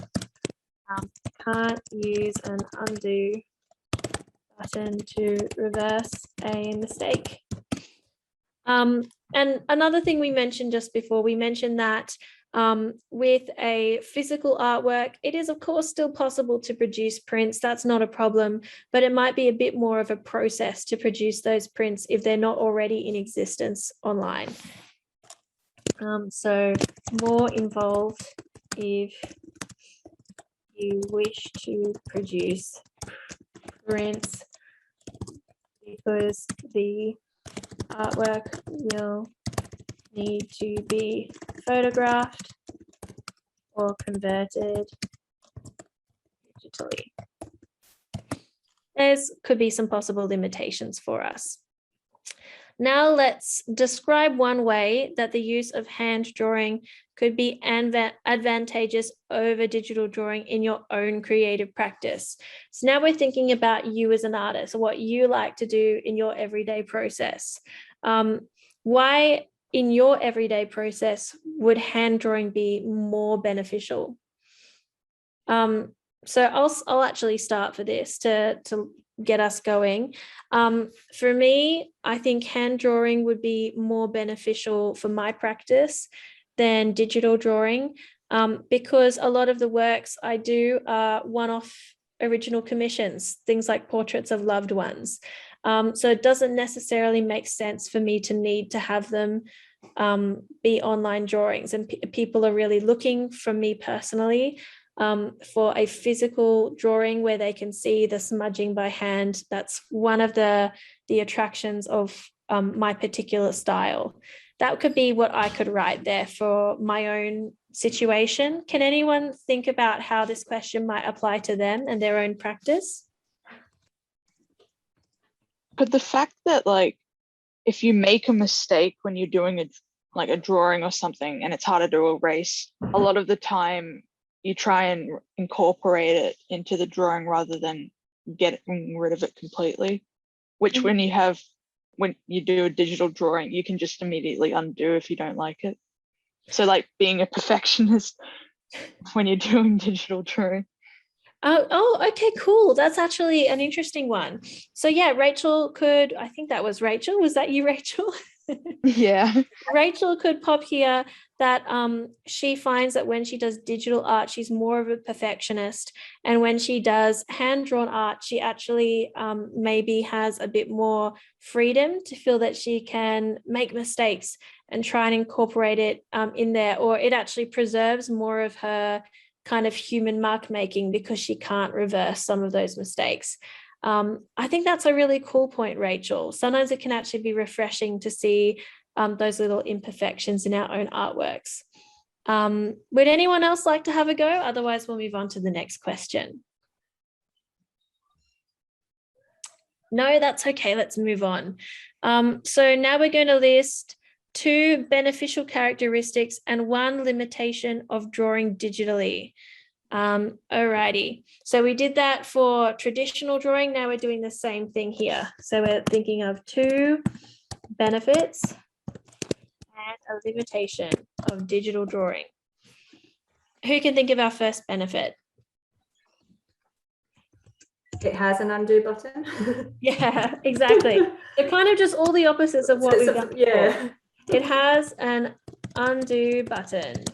Can't use an undo button to reverse a mistake. And another thing we mentioned just before, we mentioned that with a physical artwork, it is of course still possible to produce prints. That's not a problem, but it might be a bit more of a process to produce those prints if they're not already in existence online. So more involved if you wish to produce prints because the artwork will need to be photographed or converted digitally. There could be some possible limitations for us. Now let's describe one way that the use of hand drawing could be advantageous over digital drawing in your own creative practice. So now we're thinking about you as an artist, what you like to do in your everyday process. Why in your everyday process would hand drawing be more beneficial? So I'll actually start for this to get us going. For me, I think hand drawing would be more beneficial for my practice than digital drawing, because a lot of the works I do are one-off original commissions, things like portraits of loved ones. So it doesn't necessarily make sense for me to need to have them be online drawings, and people are really looking from me personally for a physical drawing where they can see the smudging by hand. That's one of the attractions of my particular style. That could be what I could write there for my own situation. Can anyone think about how this question might apply to them and their own practice? But the fact that, like, if you make a mistake when you're doing a drawing or something and it's harder to erase, a lot of the time you try and incorporate it into the drawing rather than getting rid of it completely, which when you do a digital drawing, you can just immediately undo if you don't like it. So like being a perfectionist when you're doing digital drawing. Oh, okay, cool. That's actually an interesting one. So yeah, Rachel could, I think that was Rachel. Was that you, Rachel? Yeah. Rachel could pop here that she finds that when she does digital art, she's more of a perfectionist. And when she does hand-drawn art, she actually maybe has a bit more freedom to feel that she can make mistakes and try and incorporate it in there, or it actually preserves more of her kind of human mark making because she can't reverse some of those mistakes. I think that's a really cool point, Rachel. Sometimes it can actually be refreshing to see those little imperfections in our own artworks. Would anyone else like to have a go? Otherwise, we'll move on to the next question. No, that's okay. Let's move on. So now we're going to list 2 beneficial characteristics and 1 limitation of drawing digitally. Alrighty, so we did that for traditional drawing. Now we're doing the same thing here. So we're thinking of 2 benefits and a limitation of digital drawing. Who can think of our first benefit? It has an undo button. Yeah, exactly. They're kind of just all the opposites of what we've done. Yeah. It has an undo button.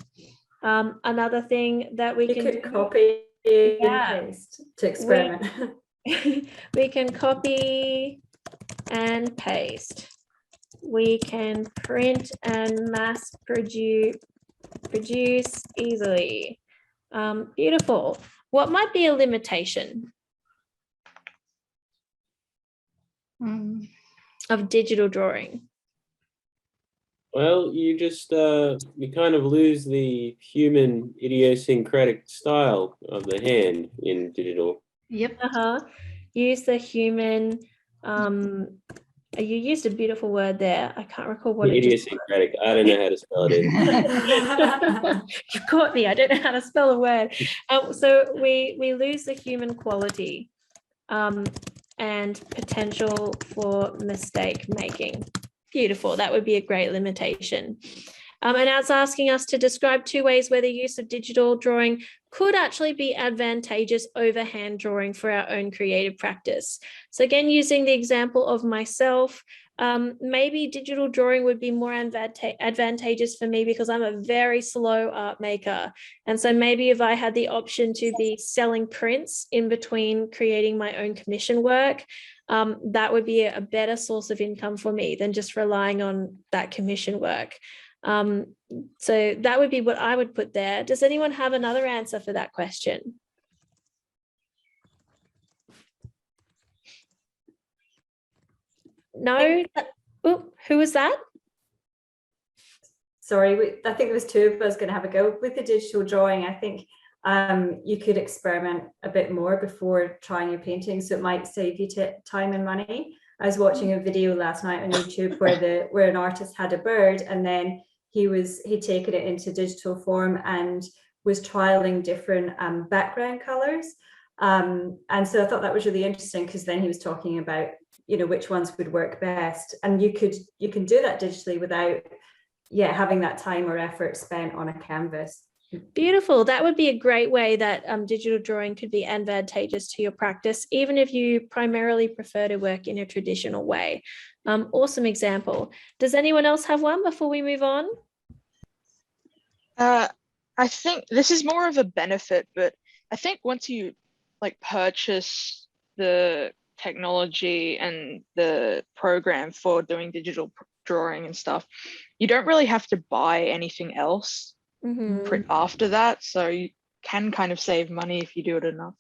Another thing that we can do, copy and paste to experiment. We can copy and paste. We can print and mass produce easily. Beautiful. What might be a limitation of digital drawing? Well, you just you kind of lose the human idiosyncratic style of the hand in digital. Yep. Use the human. You used a beautiful word there. I can't recall what idiosyncratic. I don't know how to spell it either. You caught me. I don't know how to spell a word. So we lose the human quality and potential for mistake making. Beautiful. That would be a great limitation. And it's asking us to describe 2 ways where the use of digital drawing could actually be advantageous over hand drawing for our own creative practice. So again, using the example of myself, maybe digital drawing would be more advantageous for me because I'm a very slow art maker. And so maybe if I had the option to be selling prints in between creating my own commission work, that would be a better source of income for me than just relying on that commission work. So that would be what I would put there. Does anyone have another answer for that question? No? Oh, who was that? Sorry, I think there was 2 of us going to have a go. With the digital drawing, I think you could experiment a bit more before trying your painting, so it might save you time and money. I was watching a video last night on YouTube where an artist had a bird, and then he'd taken it into digital form and was trialing different background colors. And so I thought that was really interesting, because then he was talking about, you know, which ones would work best. And you can do that digitally without having that time or effort spent on a canvas. Beautiful. That would be a great way that digital drawing could be advantageous to your practice, even if you primarily prefer to work in a traditional way. Awesome example. Does anyone else have one before we move on? I think this is more of a benefit, but I think once you like purchase the technology and the program for doing digital drawing and stuff, you don't really have to buy anything else after that. So you can kind of save money if you do it enough.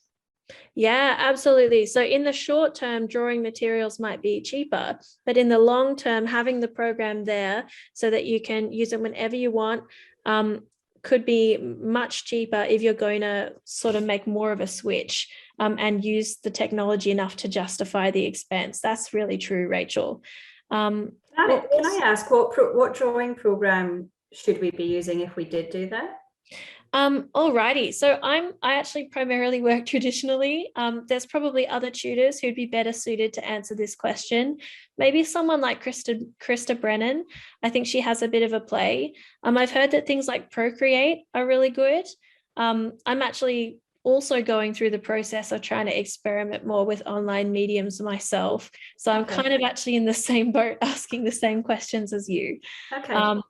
Yeah, absolutely. So in the short term, drawing materials might be cheaper, but in the long term, having the program there so that you can use it whenever you want could be much cheaper if you're going to sort of make more of a switch and use the technology enough to justify the expense. That's really true, Rachel. Can I ask what drawing program should we be using if we did do that? Alrighty, so I actually primarily work traditionally. There's probably other tutors who'd be better suited to answer this question. Maybe someone like Krista Brennan. I think she has a bit of a play. I've heard that things like Procreate are really good. I'm actually also going through the process of trying to experiment more with online mediums myself. So I'm kind of actually in the same boat asking the same questions as you. Okay.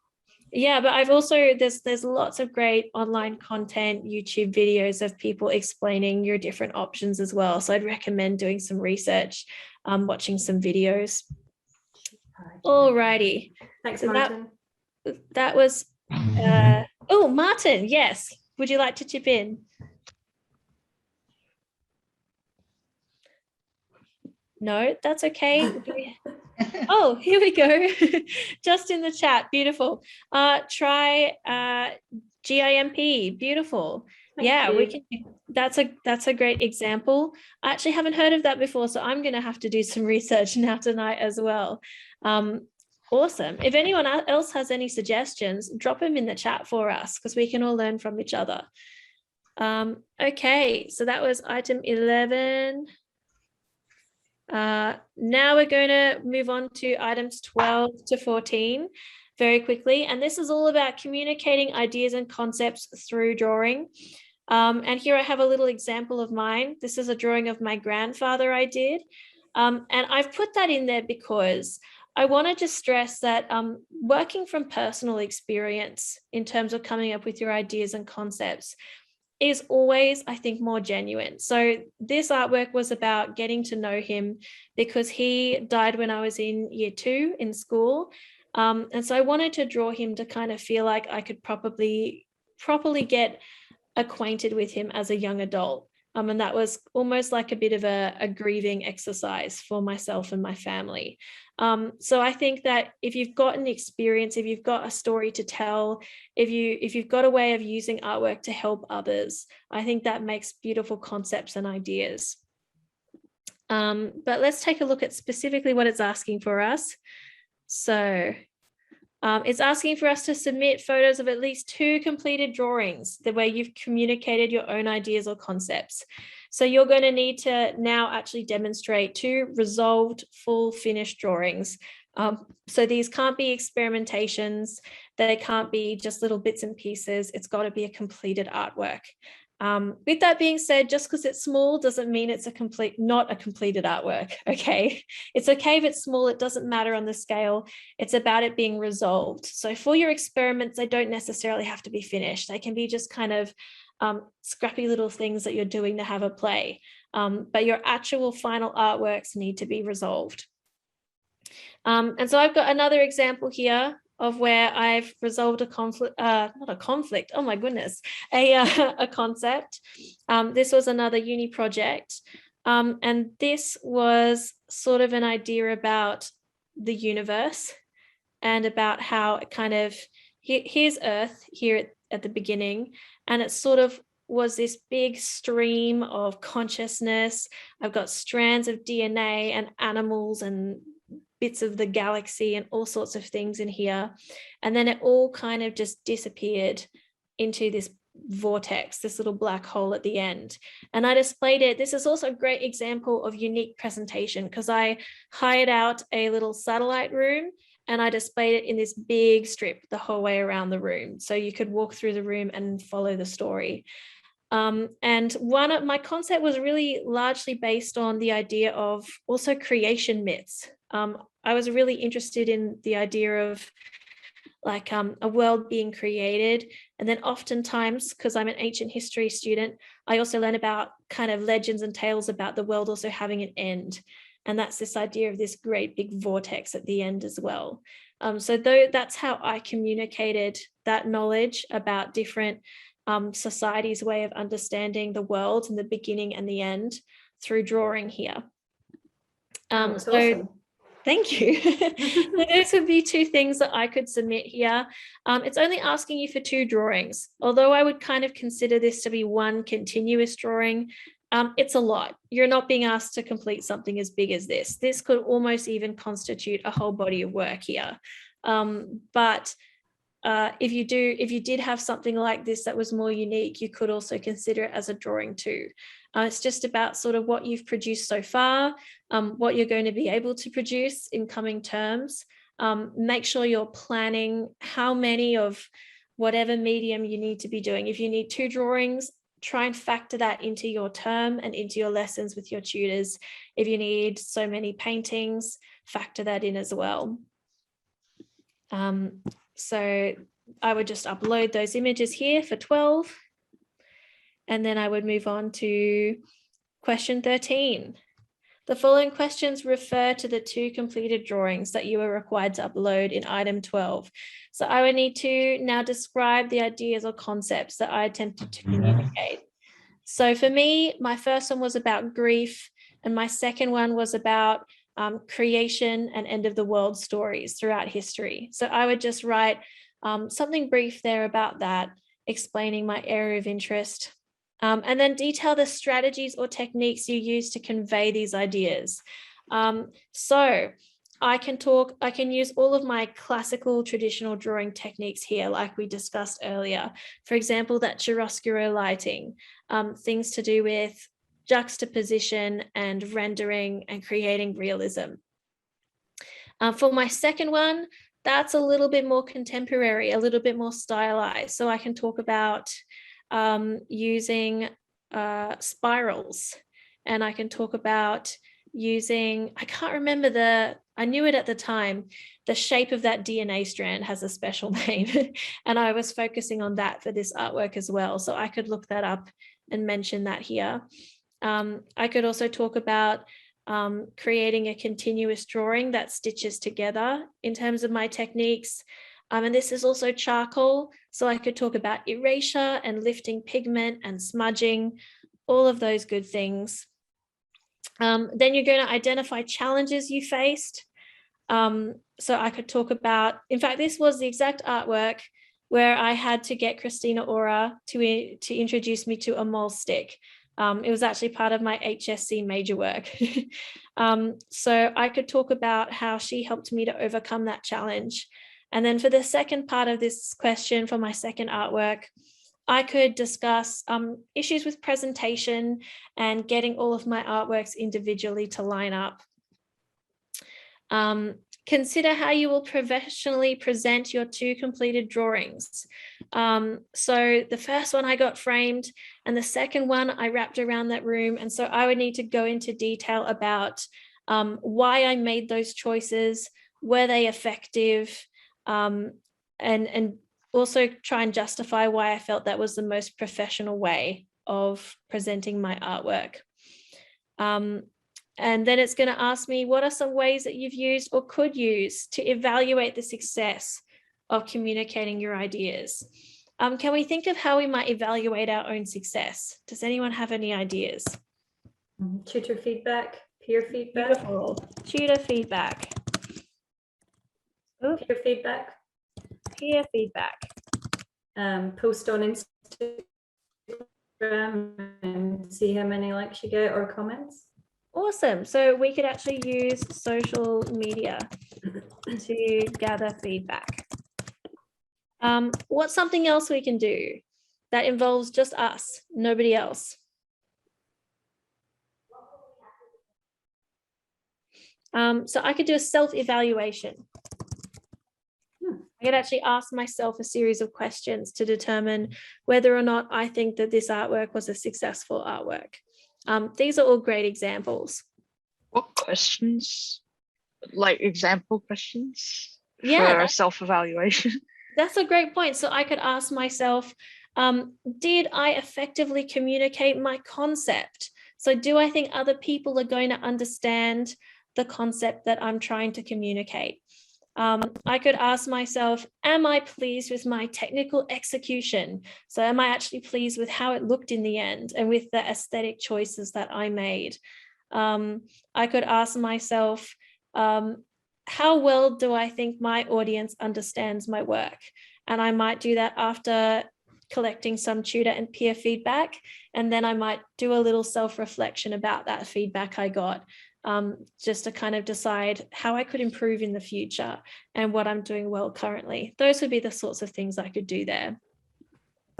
Yeah, but I've also, there's lots of great online content, YouTube videos of people explaining your different options as well. So I'd recommend doing some research, watching some videos. Alrighty. Thanks, So Martin. that was, oh, Martin, yes. Would you like to chip in? No, that's okay. Oh, here we go. Just in the chat. Beautiful. Try GIMP. Beautiful. Yeah, we can. That's a great example. I actually haven't heard of that before, so I'm going to have to do some research now tonight as well. Awesome. If anyone else has any suggestions, drop them in the chat for us because we can all learn from each other. Okay, so that was item 11. Now we're going to move on to items 12 to 14 very quickly. And this is all about communicating ideas and concepts through drawing. And here I have a little example of mine. This is a drawing of my grandfather I did. And I've put that in there because I wanted to stress that working from personal experience in terms of coming up with your ideas and concepts is always, I think, more genuine. So this artwork was about getting to know him because he died when I was in year 2 in school. And so I wanted to draw him to kind of feel like I could properly get acquainted with him as a young adult. And that was almost like a bit of a grieving exercise for myself and my family. So I think that if you've got an experience, if you've got a story to tell, if you've got a way of using artwork to help others, I think that makes beautiful concepts and ideas. But let's take a look at specifically what it's asking for us. So it's asking for us to submit photos of at least 2 completed drawings, the way you've communicated your own ideas or concepts. So you're going to need to now actually demonstrate 2 resolved, full finished drawings. So these can't be experimentations. They can't be just little bits and pieces. It's got to be a completed artwork. With that being said, just because it's small doesn't mean it's not a completed artwork, okay? It's okay if it's small, it doesn't matter on the scale. It's about it being resolved. So for your experiments, they don't necessarily have to be finished. They can be just kind of scrappy little things that you're doing to have a play. But your actual final artworks need to be resolved. And so I've got another example here of where I've resolved a conflict, not a conflict, oh my goodness, a concept. This was another uni project. And this was sort of an idea about the universe and about how it kind of, here's Earth here at the beginning, and it sort of was this big stream of consciousness. I've got strands of DNA and animals and bits of the galaxy and all sorts of things in here. And then it all kind of just disappeared into this vortex, this little black hole at the end. And I displayed it. This is also a great example of unique presentation because I hired out a little satellite room and I displayed it in this big strip the whole way around the room. So you could walk through the room and follow the story. And one of my concept was really largely based on the idea of also creation myths. I was really interested in the idea of like a world being created. And then oftentimes, because I'm an ancient history student, I also learn about kind of legends and tales about the world also having an end. And that's this idea of this great big vortex at the end as well. So that's how I communicated that knowledge about different societies' way of understanding the world and the beginning and the end through drawing here. That's awesome. Thank you. So those would be 2 things that I could submit here. It's only asking you for 2 drawings, although I would kind of consider this to be 1 continuous drawing. It's a lot. You're not being asked to complete something as big as this. This could almost even constitute a whole body of work here. But if you did have something like this that was more unique, you could also consider it as a drawing too. It's just about sort of what you've produced so far, what you're going to be able to produce in coming terms. Make sure you're planning how many of whatever medium you need to be doing. If you need 2 drawings, try and factor that into your term and into your lessons with your tutors. If you need so many paintings, factor that in as well. So I would just upload those images here for 12. And then I would move on to question 13. The following questions refer to the 2 completed drawings that you are required to upload in item 12. So I would need to now describe the ideas or concepts that I attempted to communicate. So for me, my first one was about grief, and my second one was about creation and end of the world stories throughout history. So I would just write something brief there about that, explaining my area of interest, and then detail the strategies or techniques you use to convey these ideas. So I can use all of my classical traditional drawing techniques here, like we discussed earlier. For example, that chiaroscuro lighting, things to do with juxtaposition and rendering and creating realism. For my second one, that's a little bit more contemporary, a little bit more stylized. So I can talk about using spirals, and I can talk about using, I can't remember I knew it at the time, the shape of that DNA strand has a special name, and I was focusing on that for this artwork as well. So I could look that up and mention that here. I could also talk about creating a continuous drawing that stitches together in terms of my techniques. And this is also charcoal. So I could talk about erasure and lifting pigment and smudging, all of those good things. Then you're going to identify challenges you faced. So I could talk about, in fact, this was the exact artwork where I had to get Christina Ora to introduce me to a mole stick. It was actually part of my HSC major work. So I could talk about how she helped me to overcome that challenge. And then for the second part of this question, for my second artwork, I could discuss issues with presentation and getting all of my artworks individually to line up. Consider how you will professionally present your 2 completed drawings. So the first one I got framed, and the second one I wrapped around that room. And so I would need to go into detail about why I made those choices, were they effective, and also try and justify why I felt that was the most professional way of presenting my artwork. And then it's going to ask me, what are some ways that you've used or could use to evaluate the success of communicating your ideas? Can we think of how we might evaluate our own success? Does anyone have any ideas? Tutor feedback, peer feedback. Beautiful. Tutor feedback. Peer feedback. Peer feedback. Post on Instagram and see how many likes you get or comments. Awesome. So we could actually use social media to gather feedback. What's something else we can do that involves just us, nobody else? So I could do a self-evaluation. I could actually ask myself a series of questions to determine whether or not I think that this artwork was a successful artwork. These are all great examples. What questions? Like example questions Yeah, for self-evaluation? That's a great point. So I could ask myself, did I effectively communicate my concept? So do I think other people are going to understand the concept that I'm trying to communicate? I could ask myself, am I pleased with my technical execution? So am I actually pleased with how it looked in the end and with the aesthetic choices that I made? I could ask myself, how well do I think my audience understands my work? And I might do that after collecting some tutor and peer feedback. And then I might do a little self-reflection about that feedback I got, just to kind of decide how I could improve in the future and what I'm doing well currently. Those would be the sorts of things I could do there.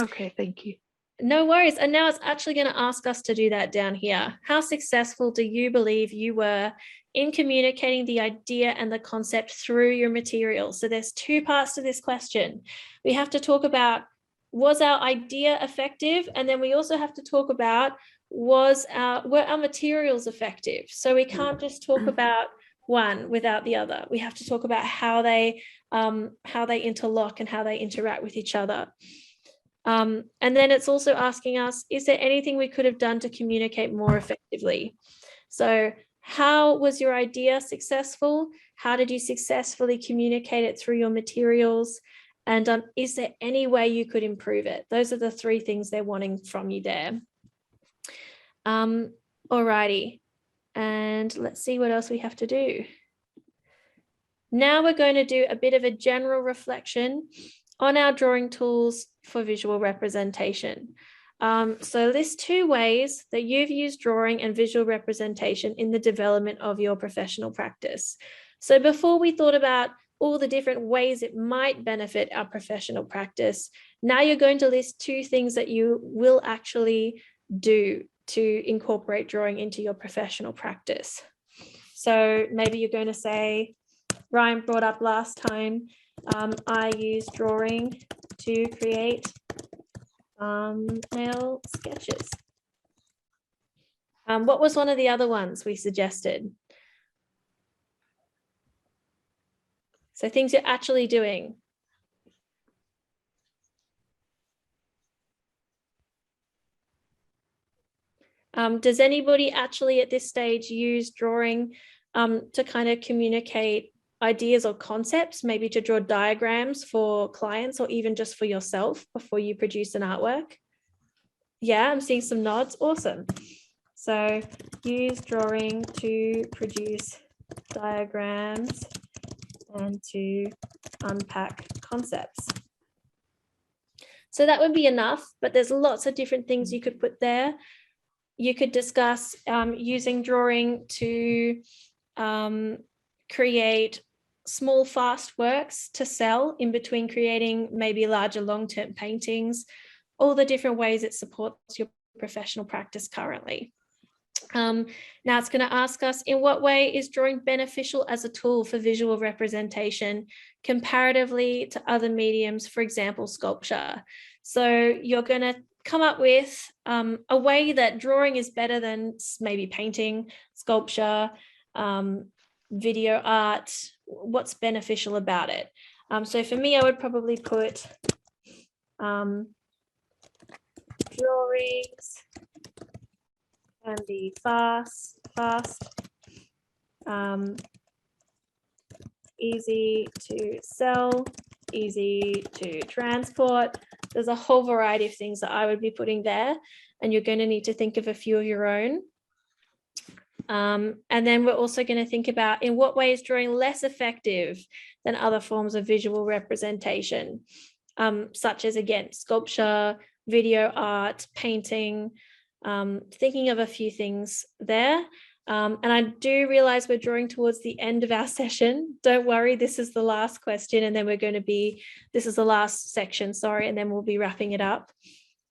Okay, thank you. No worries. And now it's actually going to ask us to do that down here. How successful do you believe you were in communicating the idea and the concept through your material? So there's two parts to this question. We have to talk about, was our idea effective? And then we also have to talk about, were our materials effective? So we can't just talk about one without the other. We have to talk about how they interlock and how they interact with each other. And then it's also asking us, is there anything we could have done to communicate more effectively? So how was your idea successful? How did you successfully communicate it through your materials? And is there any way you could improve it? Those are the three things they're wanting from you there. Alrighty, and let's see what else we have to do. Now we're going to do a bit of a general reflection on our drawing tools for visual representation. So list 2 ways that you've used drawing and visual representation in the development of your professional practice. So before we thought about all the different ways it might benefit our professional practice, now you're going to list 2 things that you will actually do to incorporate drawing into your professional practice. So maybe you're going to say, Ryan brought up last time, I use drawing to create thumbnail sketches. What was one of the other ones we suggested? So things you're actually doing. Does anybody actually at this stage use drawing to kind of communicate ideas or concepts, maybe to draw diagrams for clients or even just for yourself before you produce an artwork? Yeah, I'm seeing some nods. Awesome. So use drawing to produce diagrams and to unpack concepts. So that would be enough, but there's lots of different things you could put there. You could discuss using drawing to create small, fast works to sell in between creating maybe larger long-term paintings, all the different ways it supports your professional practice currently. Now it's going to ask us, in what way is drawing beneficial as a tool for visual representation comparatively to other mediums, for example, sculpture? So you're going to come up with a way that drawing is better than maybe painting, sculpture, video art. What's beneficial about it? So for me, I would probably put drawings can be fast, easy to sell, easy to transport. There's a whole variety of things that I would be putting there, and you're going to need to think of a few of your own. And then we're also going to think about, in what way is drawing less effective than other forms of visual representation, such as, again, sculpture, video art, painting, thinking of a few things there. And I do realize we're drawing towards the end of our session. Don't worry, this is the last question, and then we're going to be, this is the last section, sorry, and then we'll be wrapping it up.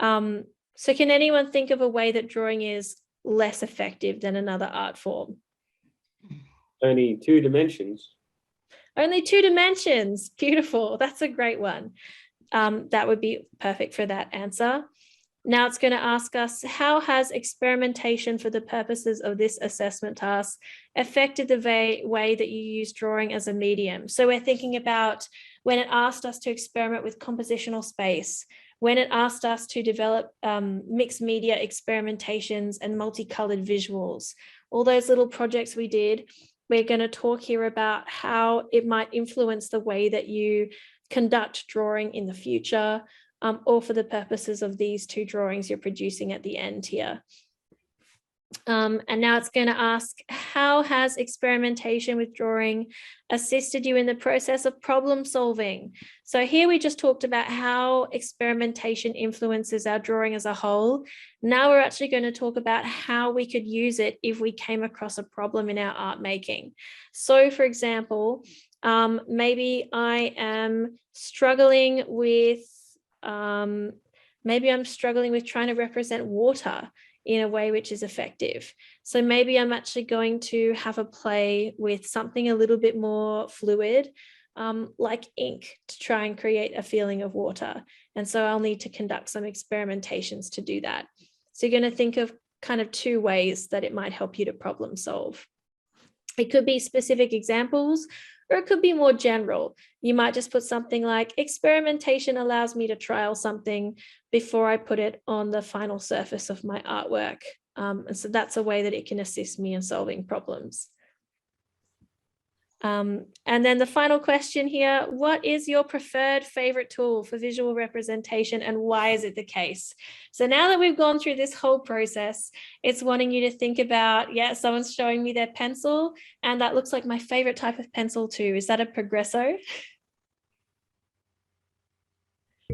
So can anyone think of a way that drawing is less effective than another art form? Only 2 dimensions. Only 2 dimensions. Beautiful. That's a great one. That would be perfect for that answer. Now it's going to ask us, how has experimentation for the purposes of this assessment task affected the way that you use drawing as a medium? So we're thinking about when it asked us to experiment with compositional space, when it asked us to develop mixed media experimentations and multicolored visuals, all those little projects we did. We're going to talk here about how it might influence the way that you conduct drawing in the future, or for the purposes of these two drawings you're producing at the end here. And now it's going to ask, how has experimentation with drawing assisted you in the process of problem solving? So here we just talked about how experimentation influences our drawing as a whole. Now we're actually going to talk about how we could use it if we came across a problem in our art making. So for example, maybe I am struggling with, trying to represent water in a way which is effective. So maybe I'm actually going to have a play with something a little bit more fluid, like ink, to try and create a feeling of water. And so I'll need to conduct some experimentations to do that. So you're going to think of kind of two ways that it might help you to problem solve. It could be specific examples, or it could be more general. You might just put something like, experimentation allows me to trial something before I put it on the final surface of my artwork. And so that's a way that it can assist me in solving problems. And then the final question here, what is your preferred favorite tool for visual representation and why is it the case? So now that we've gone through this whole process, it's wanting you to think about, yeah, someone's showing me their pencil and that looks like my favorite type of pencil too. Is that a Progresso?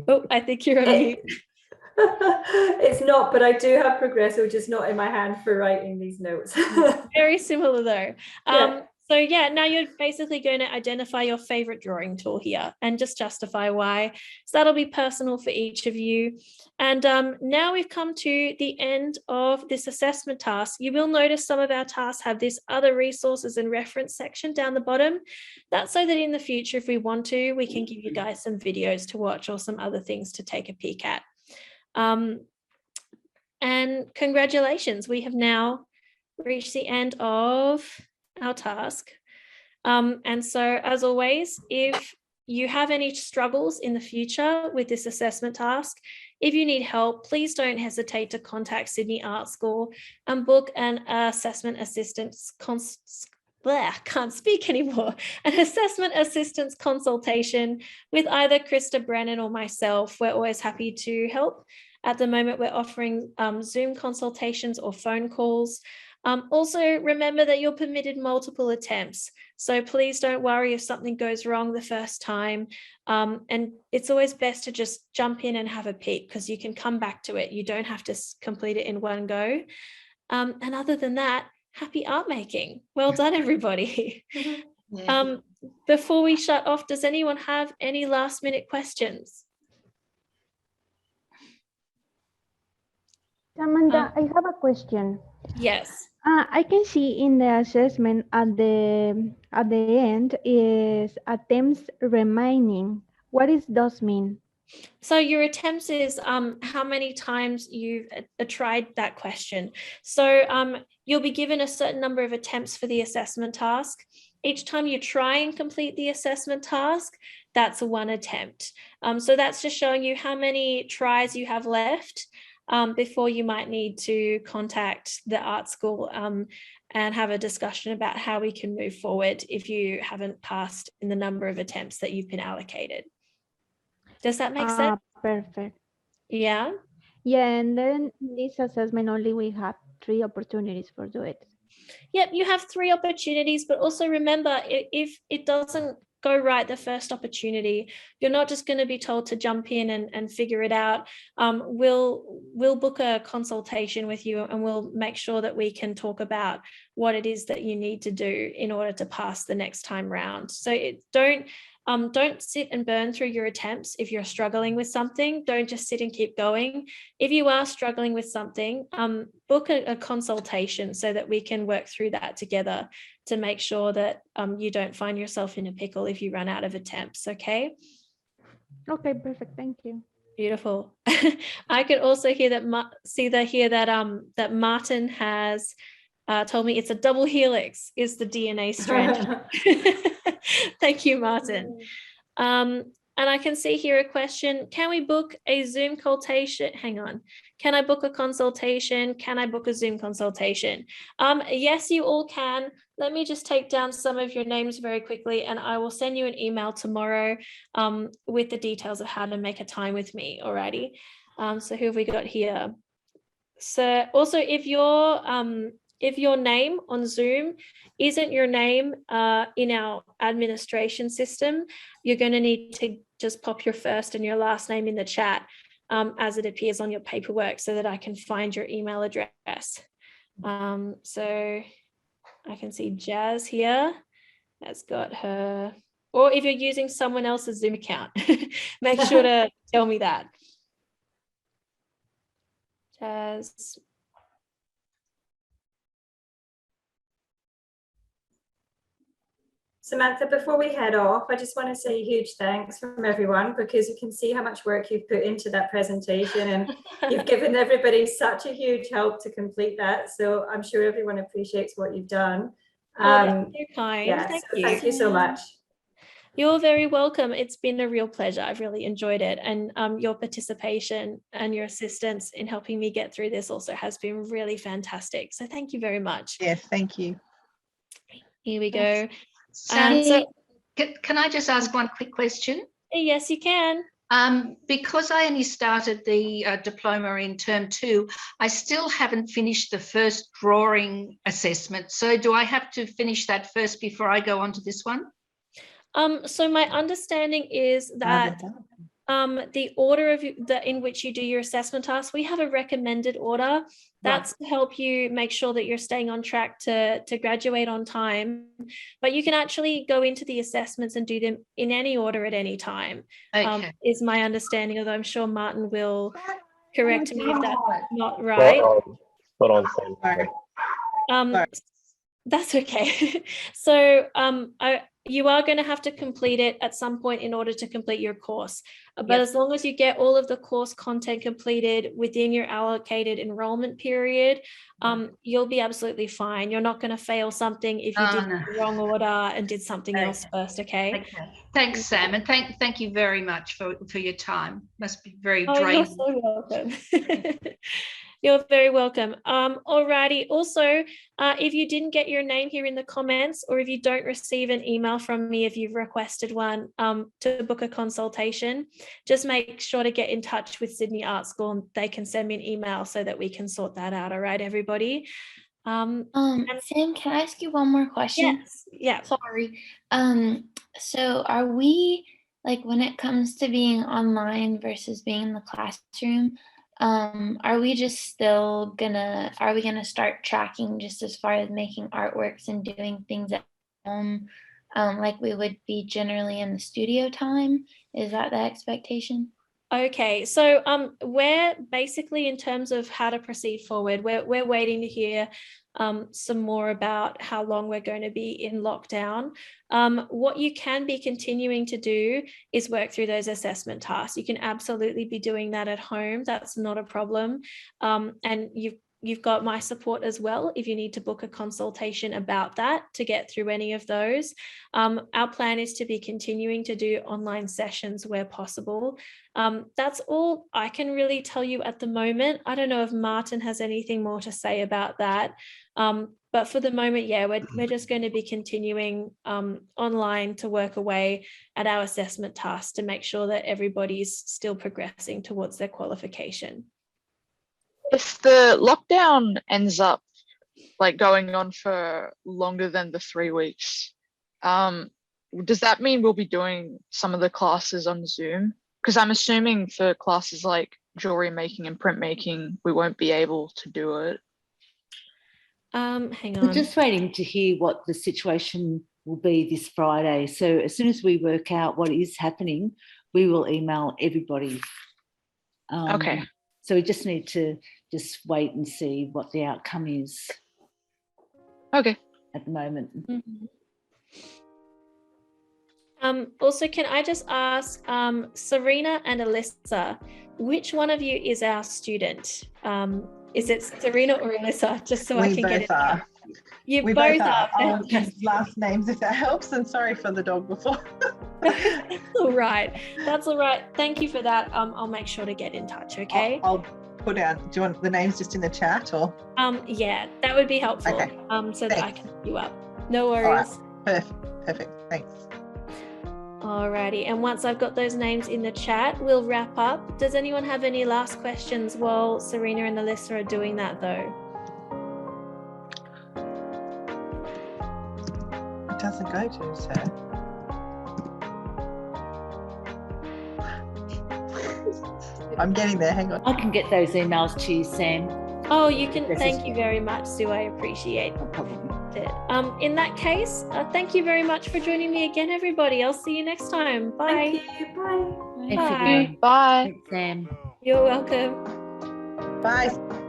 Oh, I think you're on mute. It's not, but I do have Progresso, just not in my hand for writing these notes. Very similar though. Yeah. So yeah, now you're basically going to identify your favorite drawing tool here and just justify why. So that'll be personal for each of you. And now we've come to the end of this assessment task. You will notice some of our tasks have this other resources and reference section down the bottom. That's so that in the future, if we want to, we can give you guys some videos to watch or some other things to take a peek at. And congratulations, we have now reached the end of our task. And so as always, if you have any struggles in the future with this assessment task, if you need help, please don't hesitate to contact Sydney Art School and book an assessment assistance can't speak anymore. An assessment assistance consultation with either Krista Brennan or myself. We're always happy to help. At the moment, we're offering Zoom consultations or phone calls. Also, remember that you're permitted multiple attempts. So please don't worry if something goes wrong the first time. And it's always best to just jump in and have a peek because you can come back to it. You don't have to complete it in one go. And other than that, happy art making. Well done, everybody. Before we shut off, does anyone have any last minute questions? Amanda, I have a question. Yes. I can see in the assessment at the end is attempts remaining. What does those mean? So your attempts is how many times you've tried that question. So you'll be given a certain number of attempts for the assessment task. Each time you try and complete the assessment task, that's one attempt. So that's just showing you how many tries you have left before you might need to contact the art school and have a discussion about how we can move forward if you haven't passed in the number of attempts that you've been allocated. Does that make sense? Perfect. Yeah. Yeah, and then this assessment only we have 3 opportunities for do it. Yep, you have 3 opportunities, but also remember, if it doesn't go right the first opportunity, you're not just going to be told to jump in and figure it out. We'll book a consultation with you and we'll make sure that we can talk about what it is that you need to do in order to pass the next time round. So don't sit and burn through your attempts. If you're struggling with something, don't just sit and keep going. If you are struggling with something, book a consultation so that we can work through that together to make sure that you don't find yourself in a pickle if you run out of attempts, okay? Okay, perfect, thank you. Beautiful. I could also hear that, that Martin has told me it's a double helix is the DNA strand. Thank you, Martin. And I can see here a question, can we book a Zoom consultation? Hang on. Can I book a consultation? Can I book a Zoom consultation? Yes, you all can. Let me just take down some of your names very quickly, and I will send you an email tomorrow with the details of how to make a time with me. Alrighty. So who have we got here? So also, if your name on Zoom isn't your name in our administration system, you're going to need to just pop your first and your last name in the chat as it appears on your paperwork so that I can find your email address. So I can see Jazz here has got her, or if you're using someone else's Zoom account, make sure to tell me that. Jazz. Samantha, before we head off, I just want to say a huge thanks from everyone, because you can see how much work you've put into that presentation, and you've given everybody such a huge help to complete that. So I'm sure everyone appreciates what you've done. That's so kind. Yeah, thank you so much. You're very welcome. It's been a real pleasure. I've really enjoyed it. And your participation and your assistance in helping me get through this also has been really fantastic. So thank you very much. Yes, thank you. Here we go. So can I just ask one quick question? Yes, you can. Because I only started the diploma in term 2, I still haven't finished the first drawing assessment. So do I have to finish that first before I go on to this one? So my understanding is that the order of in which you do your assessment tasks, we have a recommended order. That's to help you make sure that you're staying on track to graduate on time. But you can actually go into the assessments and do them in any order at any time, is my understanding, although I'm sure Martin will correct me if that's not right. That's okay. So you are going to have to complete it at some point in order to complete your course. But as long as you get all of the course content completed within your allocated enrollment period, you'll be absolutely fine. You're not going to fail something if you did the wrong order and did something else first, okay? Thanks, Sam, and thank you very much for your time. Must be very draining. You're so welcome. You're very welcome. Alrighty. Also, if you didn't get your name here in the comments, or if you don't receive an email from me if you've requested one to book a consultation, just make sure to get in touch with Sydney Art School and they can send me an email so that we can sort that out. All right, everybody. Sam, can I ask you one more question? Yes. Yeah. Sorry. So are we, like, when it comes to being online versus being in the classroom, are we just still gonna, are we gonna start tracking just as far as making artworks and doing things at home, like we would be generally in the studio time? Is that the expectation? Okay, so we're basically, in terms of how to proceed forward, we're waiting to hear some more about how long we're going to be in lockdown. What you can be continuing to do is work through those assessment tasks. You can absolutely be doing that at home. That's not a problem. And you've got my support as well if you need to book a consultation about that to get through any of those. Our plan is to be continuing to do online sessions where possible. That's all I can really tell you at the moment. I don't know if Martin has anything more to say about that. But for the moment, yeah, we're just going to be continuing online to work away at our assessment tasks to make sure that everybody's still progressing towards their qualification. If the lockdown ends up like going on for longer than the 3 weeks, does that mean we'll be doing some of the classes on Zoom? Because I'm assuming for classes like jewelry making and printmaking, we won't be able to do it. Hang on. We're just waiting to hear what the situation will be this Friday. So as soon as we work out what is happening, we will email everybody. Okay. So we just need to just wait and see what the outcome is. Okay. At the moment. Mm-hmm. Also, can I just ask Serena and Alyssa, which one of you is our student? Is it Serena or Alyssa? Just so I can get it. We both are. I'll use last names if that helps. And sorry for the dog before. All right. That's all right. Thank you for that. I'll make sure to get in touch. Okay. I'll put out. Do you want the names just in the chat or? Yeah, that would be helpful. Okay. So that I can look you up. No worries. All right. Perfect. Thanks. Alrighty. And once I've got those names in the chat, we'll wrap up. Does anyone have any last questions while Serena and Alyssa are doing that though? It doesn't go to, sir. I'm getting there. Hang on. I can get those emails to you, Sam. Oh, you can. Thank you very much, Sue. I appreciate it. In that case, thank you very much for joining me again, everybody. I'll see you next time. Bye. Thank you. Bye. Thanks, Bye. everyone. Bye. Thanks, Sam. You're welcome. Bye.